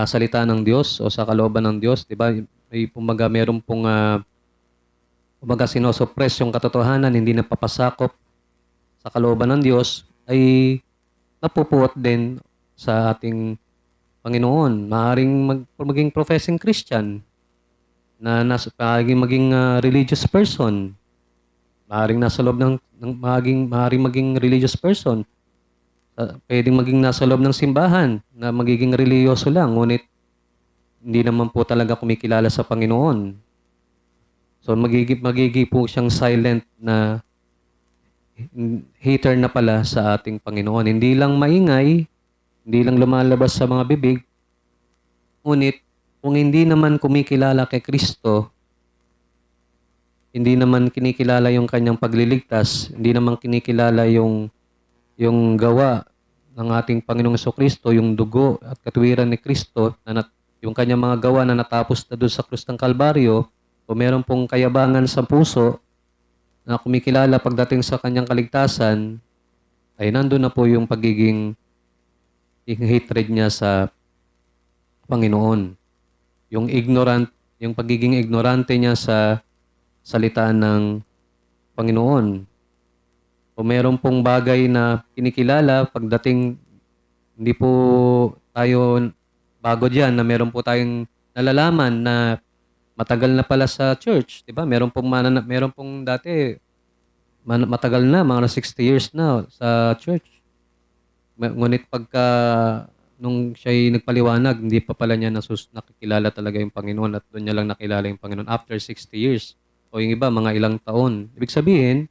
salita ng Diyos o sa kalooban ng Diyos. Diba? Meron pong sinosuppress yung katotohanan, hindi nagpapasakop sa kalooban ng Diyos, ay napupuot din sa ating Panginoon. Maaaring maging professing Christian, maging religious person, maaaring nasa loob maaaring maging religious person, Puwedeng maging nasa loob ng simbahan na magiging relihiyoso lang, ngunit hindi naman po talaga kumikilala sa Panginoon. So, magiging po siyang silent na hater na pala sa ating Panginoon. Hindi lang maingay, hindi lang lumalabas sa mga bibig, ngunit kung hindi naman kumikilala kay Kristo, hindi naman kinikilala yung kanyang pagliligtas, hindi naman kinikilala yung gawa ng ating Panginoong Kristo, yung dugo at katuwiran ni Kristo, yung kanyang mga gawa na natapos na doon sa krus ng Kalbaryo, o meron pong kayabangan sa puso na kumikilala pagdating sa kanyang kaligtasan, ay nandun na po yung pagiging yung hatred niya sa Panginoon. Yung pagiging ignorante niya sa salita ng Panginoon. O meron pong bagay na kinikilala pagdating, hindi po tayo bago diyan na meron po tayong nalalaman na matagal na pala sa church, 'di ba? Meron pong dati matagal na, mga 60 years na sa church. Ngunit pagka nung siya'y nagpaliwanag, hindi pa pala niya nakikilala talaga yung Panginoon at doon niya lang nakilala yung Panginoon after 60 years. O yung iba, mga ilang taon. Ibig sabihin,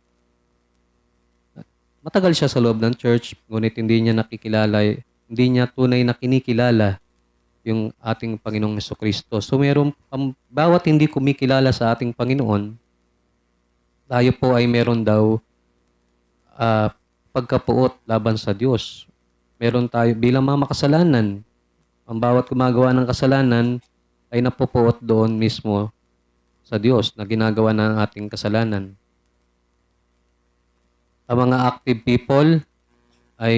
matagal siya sa loob ng church, ngunit hindi niya tunay na kinikilala yung ating Panginoong Kristo. So bawat hindi kumikilala sa ating Panginoon, tayo po ay meron daw pagkapuot laban sa Diyos. Meron tayo bilang mga makasalanan. Ang bawat gumagawa ng kasalanan ay napupuot doon mismo sa Diyos na ginagawa ng ating kasalanan. Ang mga active people ay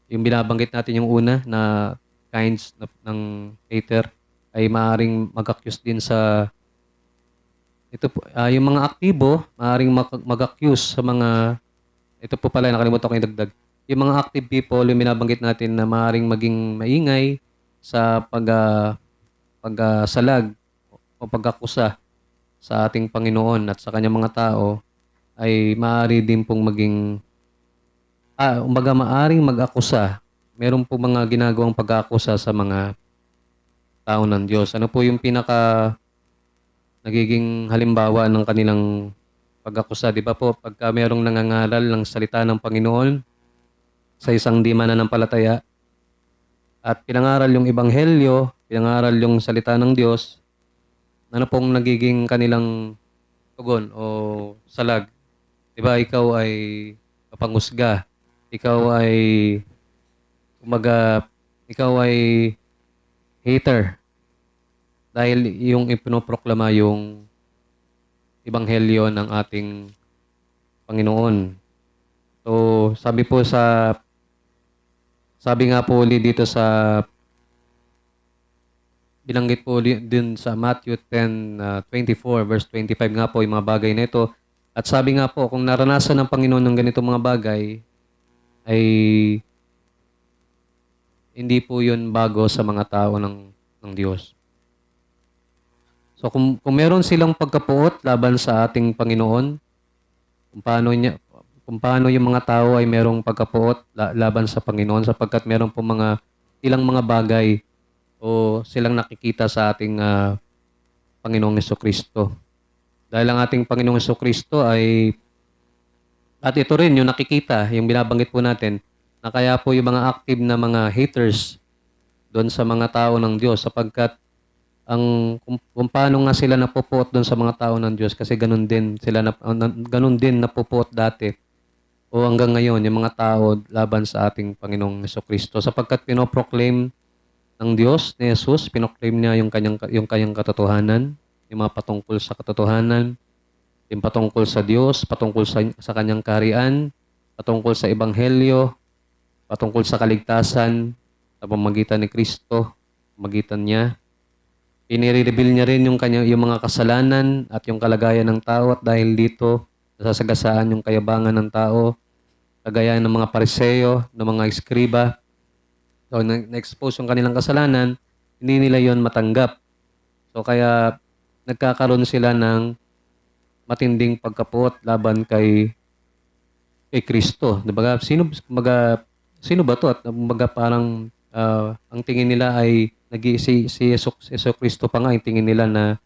yung binabanggit natin yung una na kinds ng hater ay maaaring mag-accuse din sa yung mga aktibo, maaaring mag-accuse sa mga ito po pala nakalimutan ko idagdag. Yung mga active people, yung binabanggit natin na maaaring maging maingay sa pagsalag o pag-akusa sa ating Panginoon at sa kanyang mga tao ay maaari din pong maaaring mag-akusa. Meron po mga ginagawang pag-akusa sa mga tao ng Diyos. Ano po yung nagiging halimbawa ng kanilang pag-akusa? Di ba po, pagka merong nangangaral ng salita ng Panginoon sa isang di mananampalataya at pinangaral yung ebanghelyo, pinangaral yung salita ng Diyos, ano pong nagiging kanilang tugon o salag? Di ba, ikaw ay mapangusga. Ikaw ay hater dahil yung ipinoproklama yung ebanghelyo ng ating Panginoon. So, sabi nga po ulit dito binanggit po din sa Matthew 10:24 verse 25 nga po yung mga bagay na ito. At sabi nga po, kung naranasan ng Panginoon ng ganitong mga bagay, ay hindi po yun bago sa mga tao ng Diyos. So kung meron silang pagkapuot laban sa ating Panginoon, kung paano yung mga tao ay merong pagkapuot laban sa Panginoon sapagkat meron po ilang mga bagay o silang nakikita sa ating Panginoong Kristo. Dahil ang ating Panginoong Kristo at ito rin yung nakikita, yung binabanggit po natin, na kaya po yung mga active na mga haters doon sa mga tao ng Diyos sapagkat kung paano nga sila napupuot doon sa mga tao ng Diyos kasi ganun din napupuot dati o hanggang ngayon yung mga tao laban sa ating Panginoong Kristo sapagkat pinoproclaim ng Diyos ni Jesus, pinoklaim niya yung kanyang katotohanan, yung mga patungkol sa katotohanan, yung patungkol sa Diyos, patungkol sa kanyang kaharian, patungkol sa ebanghelyo, patungkol sa kaligtasan sa pamamagitan ni Kristo, pamamagitan niya. Inire-reveal niya rin yung mga kasalanan at yung kalagayan ng tao at dahil dito nasasagasaan yung kayabangan ng tao, kagaya ng mga Pariseo, ng mga eskriba. So, na-expose yung kanilang kasalanan, hindi nila yon matanggap. So, kaya nagkakaroon sila ng matinding pagkapuot laban kay Kristo. Diba? sino ba 'to? At kumbaga parang, ang tingin nila ay si Jesucristo pa nga yung tingin nila na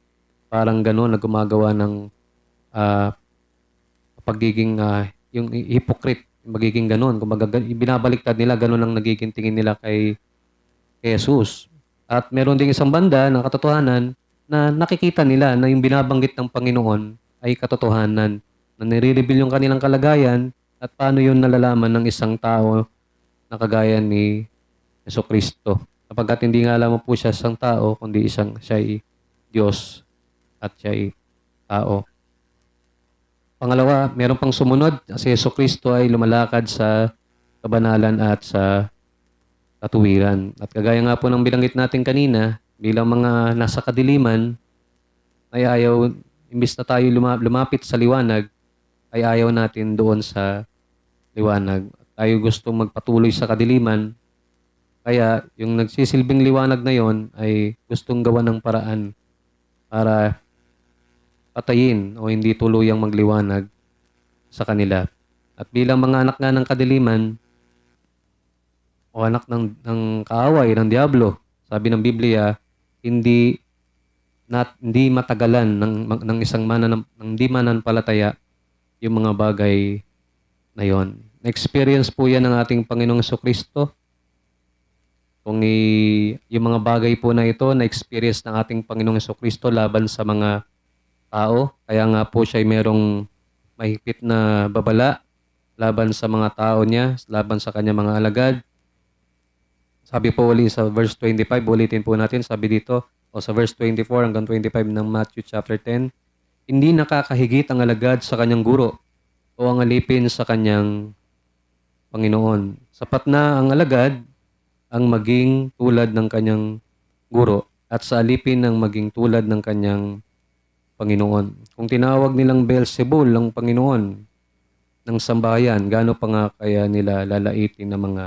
parang gano'n na gumagawa ng, ah, pagiging, yung hypocrite, magiging gano'n. Kumbaga binabaliktad nila, gano'n ang nagiging tingin nila kay Jesus. At meron ding isang banda ng katotohanan na nakikita nila na yung binabanggit ng Panginoon ay katotohanan, na nire-reveal yung kanilang kalagayan at paano yun nalalaman ng isang tao na kagaya ni Jesucristo. Sapagkat hindi nga lamang po siya isang tao, kundi siya ay Diyos at siya ay tao. Pangalawa, meron pang sumunod, si Jesucristo ay lumalakad sa kabanalan at sa katuwiran. At kagaya nga po ng binanggit natin kanina, bilang mga nasa kadiliman, ay ayaw, imbis na tayo lumapit sa liwanag, ay ayaw natin doon sa liwanag. Tayo gustong magpatuloy sa kadiliman, kaya yung nagsisilbing liwanag na yon ay gustong gawa ng paraan para patayin o hindi tuluyang magliwanag sa kanila. At bilang mga anak nga ng kadiliman o anak ng kaaway, ng Diablo, sabi ng Biblia, hindi matagalan ng isang hindi mananampalataya yung mga bagay na yon. Na-experience po yan ng ating Panginoong Jesucristo. Yung mga bagay po na ito, na-experience ng ating Panginoong Jesucristo laban sa mga tao. Kaya nga po siya ay merong mahigpit na babala laban sa mga tao niya, laban sa kanya mga alagad. Sabi po uli sa verse 25, ulitin po natin, sabi dito, o sa verse 24 hanggang 25 ng Matthew chapter 10, hindi nakakahigit ang alagad sa kanyang guro o ang alipin sa kanyang Panginoon. Sapat na ang alagad ang maging tulad ng kanyang guro at sa alipin ang maging tulad ng kanyang Panginoon. Kung tinawag nilang Beelzebul ang Panginoon ng sambahayan, gaano pa nga kaya nila lalaitin ng mga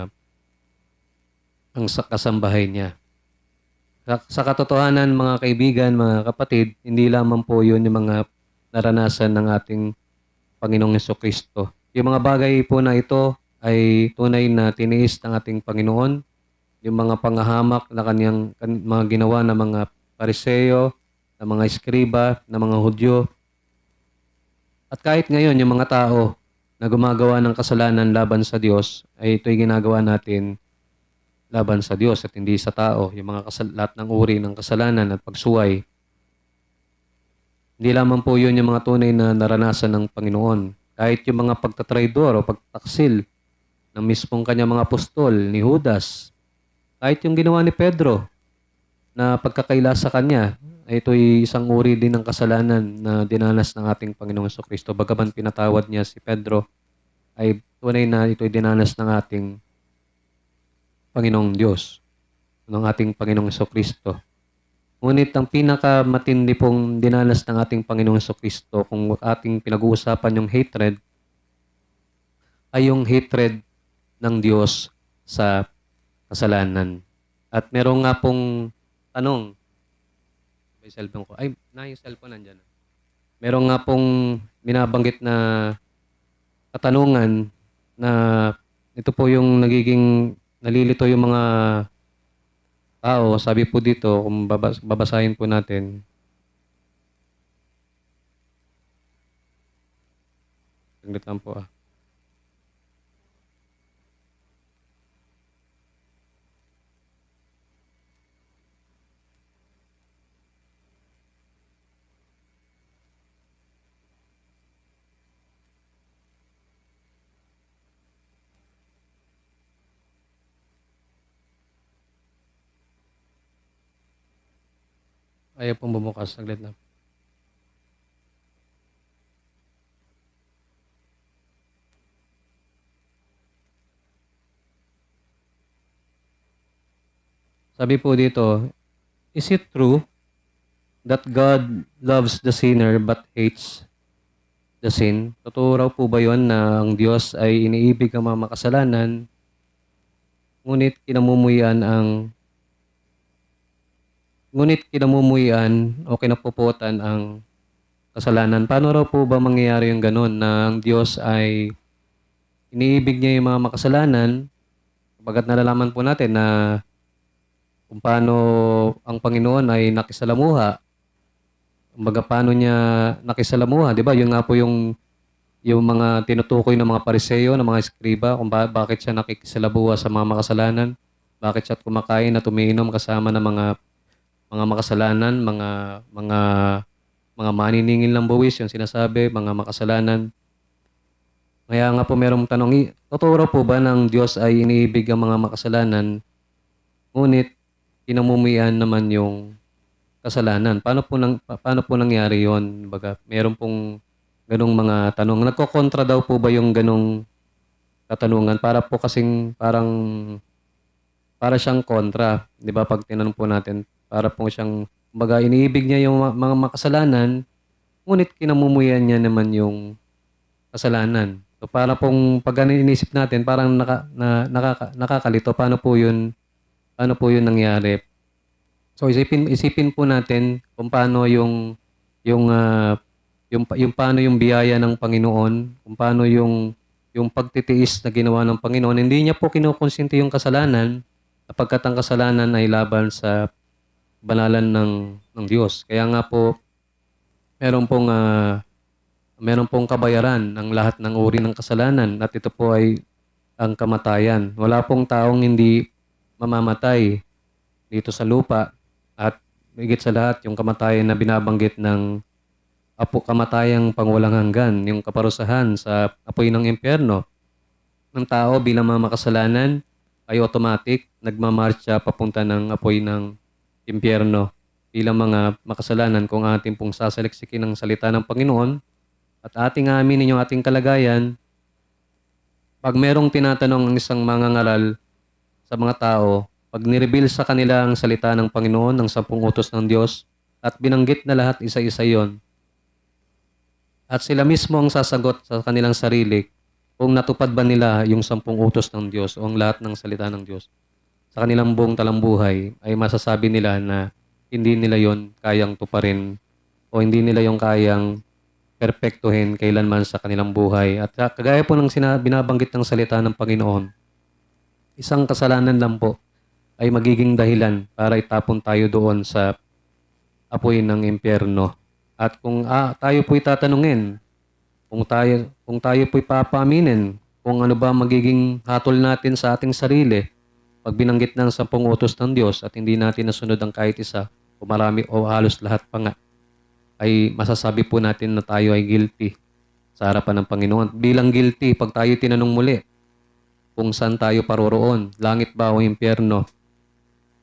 ang kasambahay niya. Sa katotohanan, mga kaibigan, mga kapatid, hindi lamang po yun yung mga naranasan ng ating Panginoong Jesucristo. Yung mga bagay po na ito ay tunay na tiniis ng ating Panginoon. Yung mga pangahamak na mga ginawa ng mga Pariseo, ng mga eskriba, ng mga Hudyo. At kahit ngayon, yung mga tao na gumagawa ng kasalanan laban sa Diyos, ay ito'y ginagawa natin laban sa Diyos at hindi sa tao. Yung mga lahat ng uri ng kasalanan at pagsuway. Hindi lamang po yun yung mga tunay na naranasan ng Panginoon. Kahit yung mga pagtatraidor o pagtaksil ng mismong kanya mga apostol, ni Judas, kahit yung ginawa ni Pedro na pagkakaila sa kanya, ay ito'y isang uri din ng kasalanan na dinanas ng ating Panginoong Jesucristo. Bagaman pinatawad niya si Pedro, ay tunay na ito'y dinanas ng ating Panginoong Diyos, ng ating Panginoong Jesucristo. Ngunit ang pinakamatindi pong dinanas ng ating Panginoong Jesucristo, kung ating pinag-uusapan yung hatred, ay yung hatred ng Diyos sa kasalanan. At meron nga pong tanong, may cellphone ko, yung cellphone nandyan. Meron nga pong binabanggit na katanungan na ito po yung nagiging nalilito yung mga tao. Sabi po dito, kung babasahin po natin, saglit lang po. Ayaw pong bumukas. Saglit lang. Sabi po dito, is it true that God loves the sinner but hates the sin? Totoo raw po ba yun na ang Diyos ay iniibig ang mga makasalanan, ngunit kinamumuhian o kinapuputan ang kasalanan? Paano raw po ba mangyayari yung ganun na ang Diyos ay iniibig niya yung mga makasalanan, Kapagkat nalalaman po natin na kung paano ang Panginoon ay nakisalamuha, kumbaga paano niya nakisalamuha, 'di ba? Yun nga po yung mga tinutukoy ng mga Pariseo, ng mga eskriba, kung bakit siya nakikisalamuha sa mga makasalanan, bakit siya kumakain at umiinom kasama ng mga makasalanan, mga mga maniningil ng buwis, yung sinasabi, mga makasalanan. Kaya nga po merong tanong, totoo raw po ba ng Diyos ay iniibig ang mga makasalanan, ngunit kinamumuhian naman yung kasalanan? Paano po nangyari yon? Baga, meron pong ganong mga tanong. Nagkokontra daw po ba yung ganong katanungan? Para siyang kontra, 'di ba? Pag tinanong po natin, para po siyang kumbaga iniibig niya yung mga makasalanan, ngunit kinamumuhian niya naman yung kasalanan. So para pong pag inisip natin parang nakakalito, paano po 'yun nangyari? So isipin po natin kung paano yung yung paano yung biyaya ng Panginoon, kung paano yung pagtitiis na ginawa ng Panginoon. Hindi niya po kinokonsente yung kasalanan sapagkat ang kasalanan ay laban sa banalan ng Diyos. Kaya nga po meron pong meron pong kabayaran ang lahat ng uri ng kasalanan at ito po ay ang kamatayan. Wala pong taong hindi mamamatay dito sa lupa at higit sa lahat yung kamatayan na binabanggit ng kamatayang pangwalang hanggan, yung kaparusahan sa apoy ng impyerno. Ng tao bilang mga makasalanan ay automatic nagmamarcha papunta ng apoy ng impyerno. Bilang mga makasalanan, kung ating pong sasaliksikin ng salita ng Panginoon at ating aminin yung ating kalagayan, pag merong tinatanong ang isang mangangaral sa mga tao, pag nireveal sa kanila ang salita ng Panginoon, ng 10 utos ng Diyos, at binanggit na lahat isa-isa yon, at sila mismo ang sasagot sa kanilang sarili kung natupad ba nila yung 10 utos ng Diyos o ang lahat ng salita ng Diyos sa kanilang buong talambuhay, ay masasabi nila na hindi nila yon kayang tuparin o hindi nila yon kayang perpektuhin kailanman sa kanilang buhay. At kagaya po ng binabanggit ng salita ng Panginoon, isang kasalanan lang po ay magiging dahilan para itapon tayo doon sa apoy ng impyerno. At kung tayo po'y tatanungin, kung tayo po'y papaaminin, kung ano ba magiging hatol natin sa ating sarili, pag binanggit ng 10 utos ng Diyos at hindi natin nasunod ang kahit isa, o marami o halos lahat pa nga, ay masasabi po natin na tayo ay guilty sa harapan ng Panginoon. Bilang guilty, pag tayo tinanong muli kung saan tayo paroroon, langit ba o impyerno,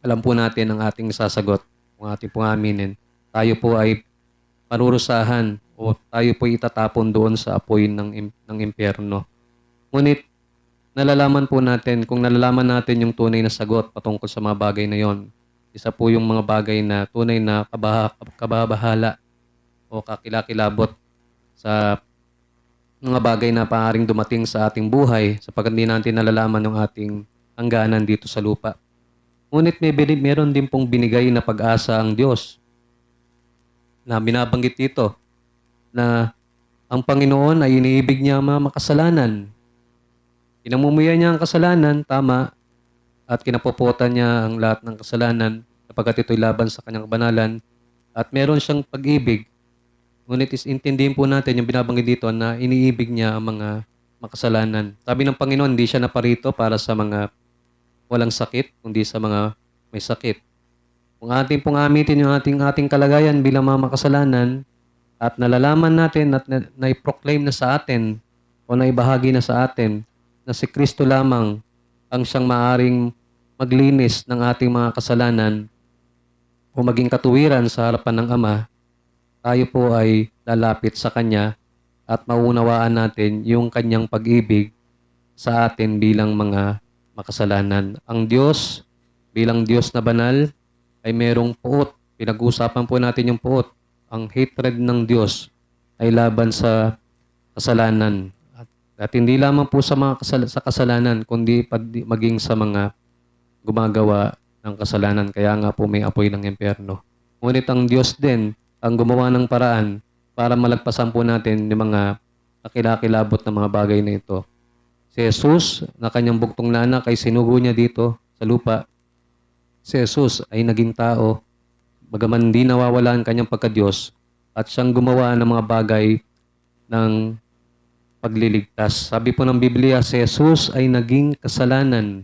alam po natin ang ating sasagot, kung ating pong aminin, tayo po ay parurusahan o tayo po itatapon doon sa apoy ng impyerno. Ngunit kung nalalaman natin yung tunay na sagot patungkol sa mga bagay na yon, isa po yung mga bagay na tunay na kababahala o kakilakilabot sa mga bagay na paaaring dumating sa ating buhay sapagkat hindi natin nalalaman yung ating hangganan dito sa lupa. Ngunit meron din pong binigay na pag-asa ang Diyos na binabanggit dito na ang Panginoon ay iniibig niya ang mga makasalanan. Kinamumuhian niya ang kasalanan, tama, at kinapuputan niya ang lahat ng kasalanan sapagkat ito'y laban sa kanyang kabanalan at meron siyang pag-ibig. Ngunit intindihin po natin yung binabanggit dito na iniibig niya ang mga makasalanan. Sabi ng Panginoon, hindi siya naparito para sa mga walang sakit, kundi sa mga may sakit. Kung ating pong amitin yung ating kalagayan bilang mga makasalanan at nalalaman natin at na-proclaim na sa atin o naibahagi na sa atin na si Kristo lamang ang siyang maaring maglinis ng ating mga kasalanan o maging katuwiran sa harapan ng Ama, tayo po ay lalapit sa Kanya at maunawaan natin yung Kanyang pag-ibig sa atin bilang mga makasalanan. Ang Diyos, bilang Diyos na banal, ay merong puot. Pinag-uusapan po natin yung puot. Ang hatred ng Diyos ay laban sa kasalanan. At hindi lamang po sa sa kasalanan, kundi maging sa mga gumagawa ng kasalanan. Kaya nga po may apoy ng impyerno. Ngunit ang Diyos din ang gumawa ng paraan para malagpasan po natin yung mga kakilakilabot na mga bagay na ito. Si Jesus na kanyang bugtong na anak ay sinugo niya dito sa lupa. Si Jesus ay naging tao, bagaman di nawawala ang kanyang pagka-Diyos at siyang gumawa ng mga bagay ng pagliligtas. Sabi po ng Biblia, si Jesus ay naging kasalanan.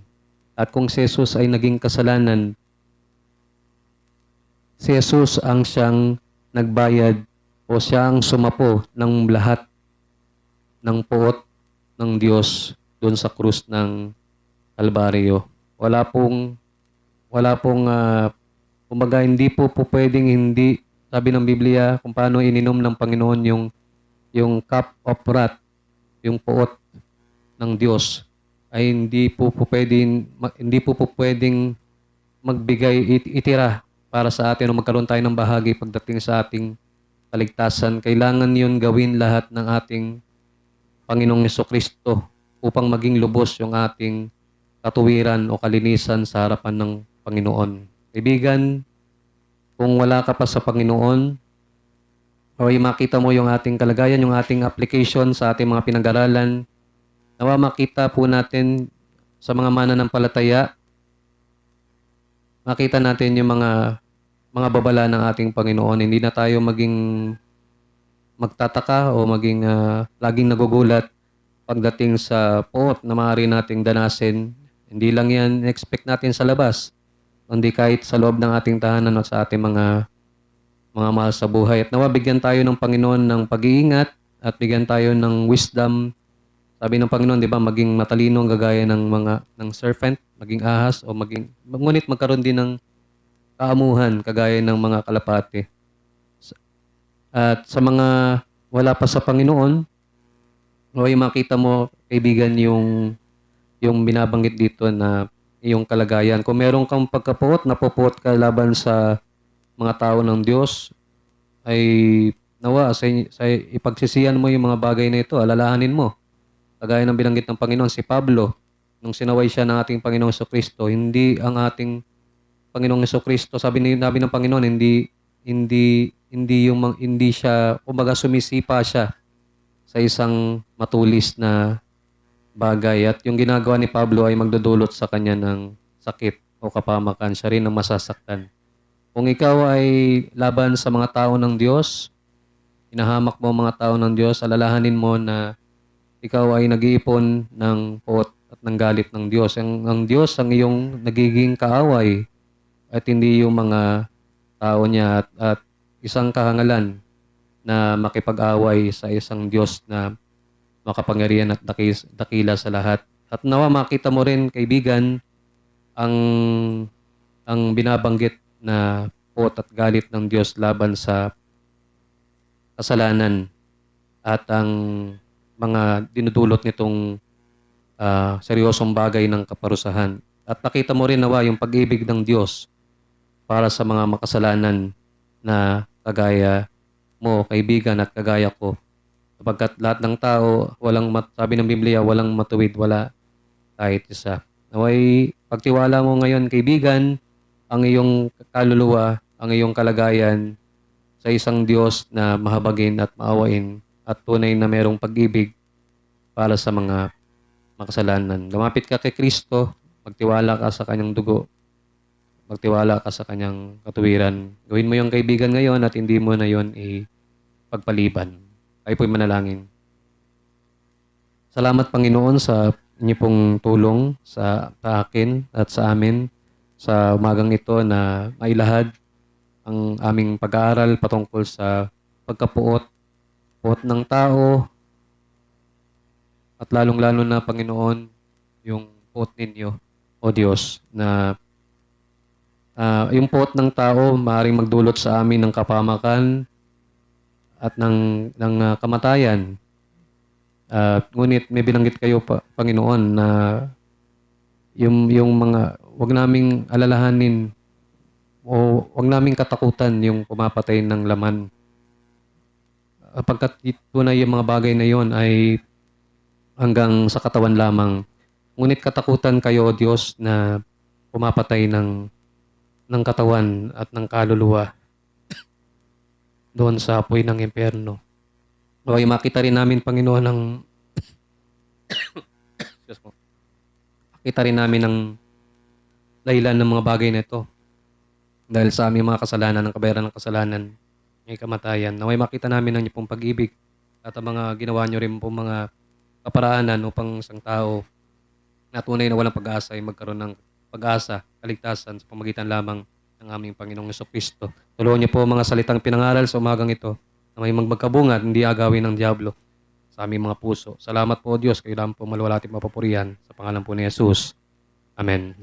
At kung si Jesus ay naging kasalanan, si Jesus ang siyang nagbayad o siya ang sumapo ng lahat ng puot ng Diyos doon sa krus ng Kalbaryo. Wala pong kumbaga hindi po pwedeng hindi, sabi ng Biblia kung paano ininom ng Panginoon yung cup of wrath, yung puot ng Diyos ay hindi po pwedeng magbigay itira para sa atin o magkaroon tayo ng bahagi pagdating sa ating kaligtasan. Kailangan yun gawin lahat ng ating Panginoong Jesucristo upang maging lubos yung ating katuwiran o kalinisan sa harapan ng Panginoon. Kaibigan, kung wala ka pa sa Panginoon, o makita mo yung ating kalagayan, yung ating application sa ating mga pinag-aralan, nawa makita po natin sa mga mananampalataya, makita natin yung mga babala ng ating Panginoon. Hindi na tayo maging magtataka o maging laging nagugulat pagdating sa puot na maaari nating danasin. Hindi lang yan expect natin sa labas, kundi kahit sa loob ng ating tahanan o sa ating mga mahal sa buhay. At nawa bigyan tayo ng Panginoon ng pag-iingat at bigyan tayo ng wisdom. Sabi ng Panginoon, di ba, maging matalino ang gagaya ng serpent, maging ahas o ngunit magkaroon din ng kaamuhan kagaya ng mga kalapate. At sa mga wala pa sa Panginoon, naway makita mo, kaibigan, yung binabanggit dito na iyong kalagayan. Kung meron kang pagkapuot, napupuot ka laban sa mga tao ng Diyos, ay nawa sa ipagsisiyan mo yung mga bagay na ito, alalahanin mo. Kagaya ng binanggit ng Panginoon, si Pablo, nung sinaway siya ng ating Panginoong Jesucristo, hindi ang ating Panginoong Jesucristo, sabi ng Panginoon, hindi siya, kumbaga sumisipa siya sa isang matulis na bagay. At yung ginagawa ni Pablo ay magdudulot sa kanya ng sakit o kapamakan. Siya rin ang masasaktan. Kung ikaw ay laban sa mga tao ng Diyos, hinahamak mo ang mga tao ng Diyos, alalahanin mo na ikaw ay nag-iipon ng puot at ng galit ng Diyos. Ang Diyos ang iyong nagiging kaaway at hindi yung mga tao niya at isang kahangalan na makipag-away sa isang Diyos na makapangyarihan at dakila sa lahat. At nawa makita mo rin, kaibigan, ang binabanggit na puot at galit ng Diyos laban sa kasalanan at ang mga dinudulot nitong seryosong bagay ng kaparusahan. At nakita mo rin nawa yung pag-ibig ng Diyos para sa mga makasalanan na kagaya mo, kaibigan, at kagaya ko. Sapagkat lahat ng tao, sabi ng Biblia, walang matuwid, wala kahit isa. Naway pagtiwala mo ngayon, kaibigan, ang iyong kaluluwa, ang iyong kalagayan sa isang Diyos na mahabagin at maawain at tunay na merong pag-ibig para sa mga makasalanan. Lumapit ka kay Kristo, magtiwala ka sa kanyang dugo, magtiwala ka sa kanyang katuwiran. Gawin mo yung kaibigan ngayon at hindi mo na yon pagpaliban. Ay po'y manalangin. Salamat, Panginoon, sa inyo pong tulong sa akin at sa amin sa umagang ito na mailahad ang aming pag-aaral patungkol sa pagkapuot ng tao at lalong-lalo na, Panginoon, yung puot ninyo, O Diyos, na yung puot ng tao maaaring magdulot sa amin ng kapamakan at ng kamatayan. Ngunit may binanggit kayo, Panginoon, na yung mga wag naming alalahanin o wag naming katakutan yung pumapatay ng laman. Pagkat tunay yung mga bagay na yon ay hanggang sa katawan lamang. Ngunit katakutan kayo, O Diyos, na pumapatay ng katawan at ng kaluluwa doon sa apoy ng impyerno. Naway makita rin namin, Panginoon, Kita rin namin ang dahilan ng mga bagay na ito. Dahil sa aming mga kasalanan, ng kabayaran ng kasalanan, may kamatayan. Naway makita namin ang inyong pong pag-ibig at ang mga ginawa niyo rin pong mga kaparaanan upang isang tao na tunay na walang pag-asa ay magkaroon ng pag-asa, kaligtasan sa pamagitan lamang ng aming Panginoong Jesucristo. Tulungan niyo po ang mga salitang pinangaral sa umagang ito na may magbagkabunga at hindi agawin ng Diablo sa aming mga puso. Salamat po, Diyos. Kayo lang po maluwalhati mapapurihan sa pangalan po ni Jesus. Amen.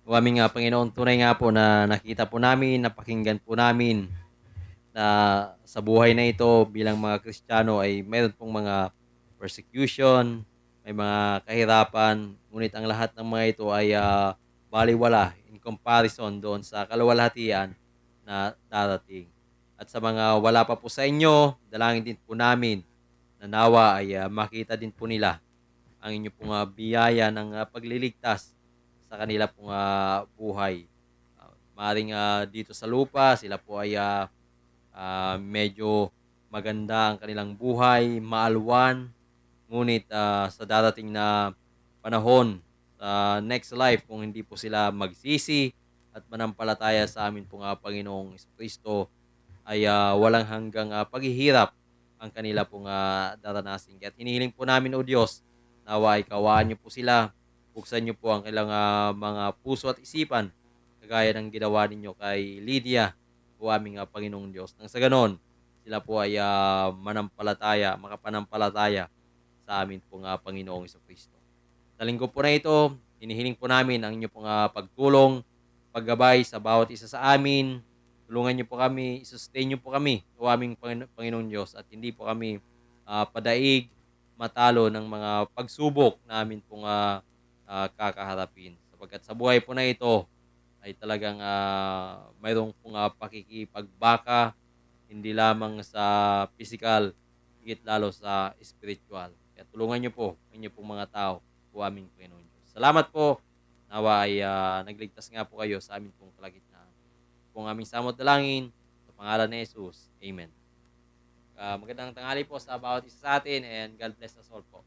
O aming Panginoon, tunay nga po na nakita po namin, napakinggan po namin na sa buhay na ito bilang mga Kristiyano ay mayroon pong mga persecution, may mga kahirapan, ngunit ang lahat ng mga ito ay baliwala in comparison doon sa kaluwalhatian na darating. At sa mga wala pa po sa inyo, dalangin din po namin na nawa ay makita din po nila ang inyo pong biyaya ng pagliligtas sa kanila pong buhay. Maaaring dito sa lupa, sila po ay medyo maganda ang kanilang buhay, maalwan, ngunit sa darating na panahon, sa next life, kung hindi po sila magsisi at manampalataya sa amin pong Panginoong Kristo, ay walang hanggang paghihirap ang kanila pong daranasin. At hinihiling po namin, O Diyos, nawa ay kawaan niyo po sila, buksan niyo po ang kailang mga puso at isipan, kagaya ng ginawa ninyo kay Lydia, o aming Panginoong Diyos. Nang sa ganon, sila po ay manampalataya, makapanampalataya sa amin pong Panginoong Jesucristo. Sa linggo po na ito, hinihiling po namin ang inyo pong pagtulong, paggabay sa bawat isa sa amin. Tulungan niyo po kami, sustain niyo po kami o aming Panginoon Diyos at hindi po kami padaig, matalo ng mga pagsubok na amin pong kakaharapin. Sapagkat sa buhay po na ito ay talagang mayroong pong pakikipagbaka, hindi lamang sa physical, higit lalo sa spiritual. Kaya tulungan niyo po ang inyo pong mga tao, po aming Panginoon Diyos. Salamat po. Nawa ay nagligtas nga po kayo sa amin pong kalagitnaan. Po ang aming samot dalangin sa pangalan ni Jesus. Amen. Magandang tanghali po sa bawat isa sa atin and God bless us all po.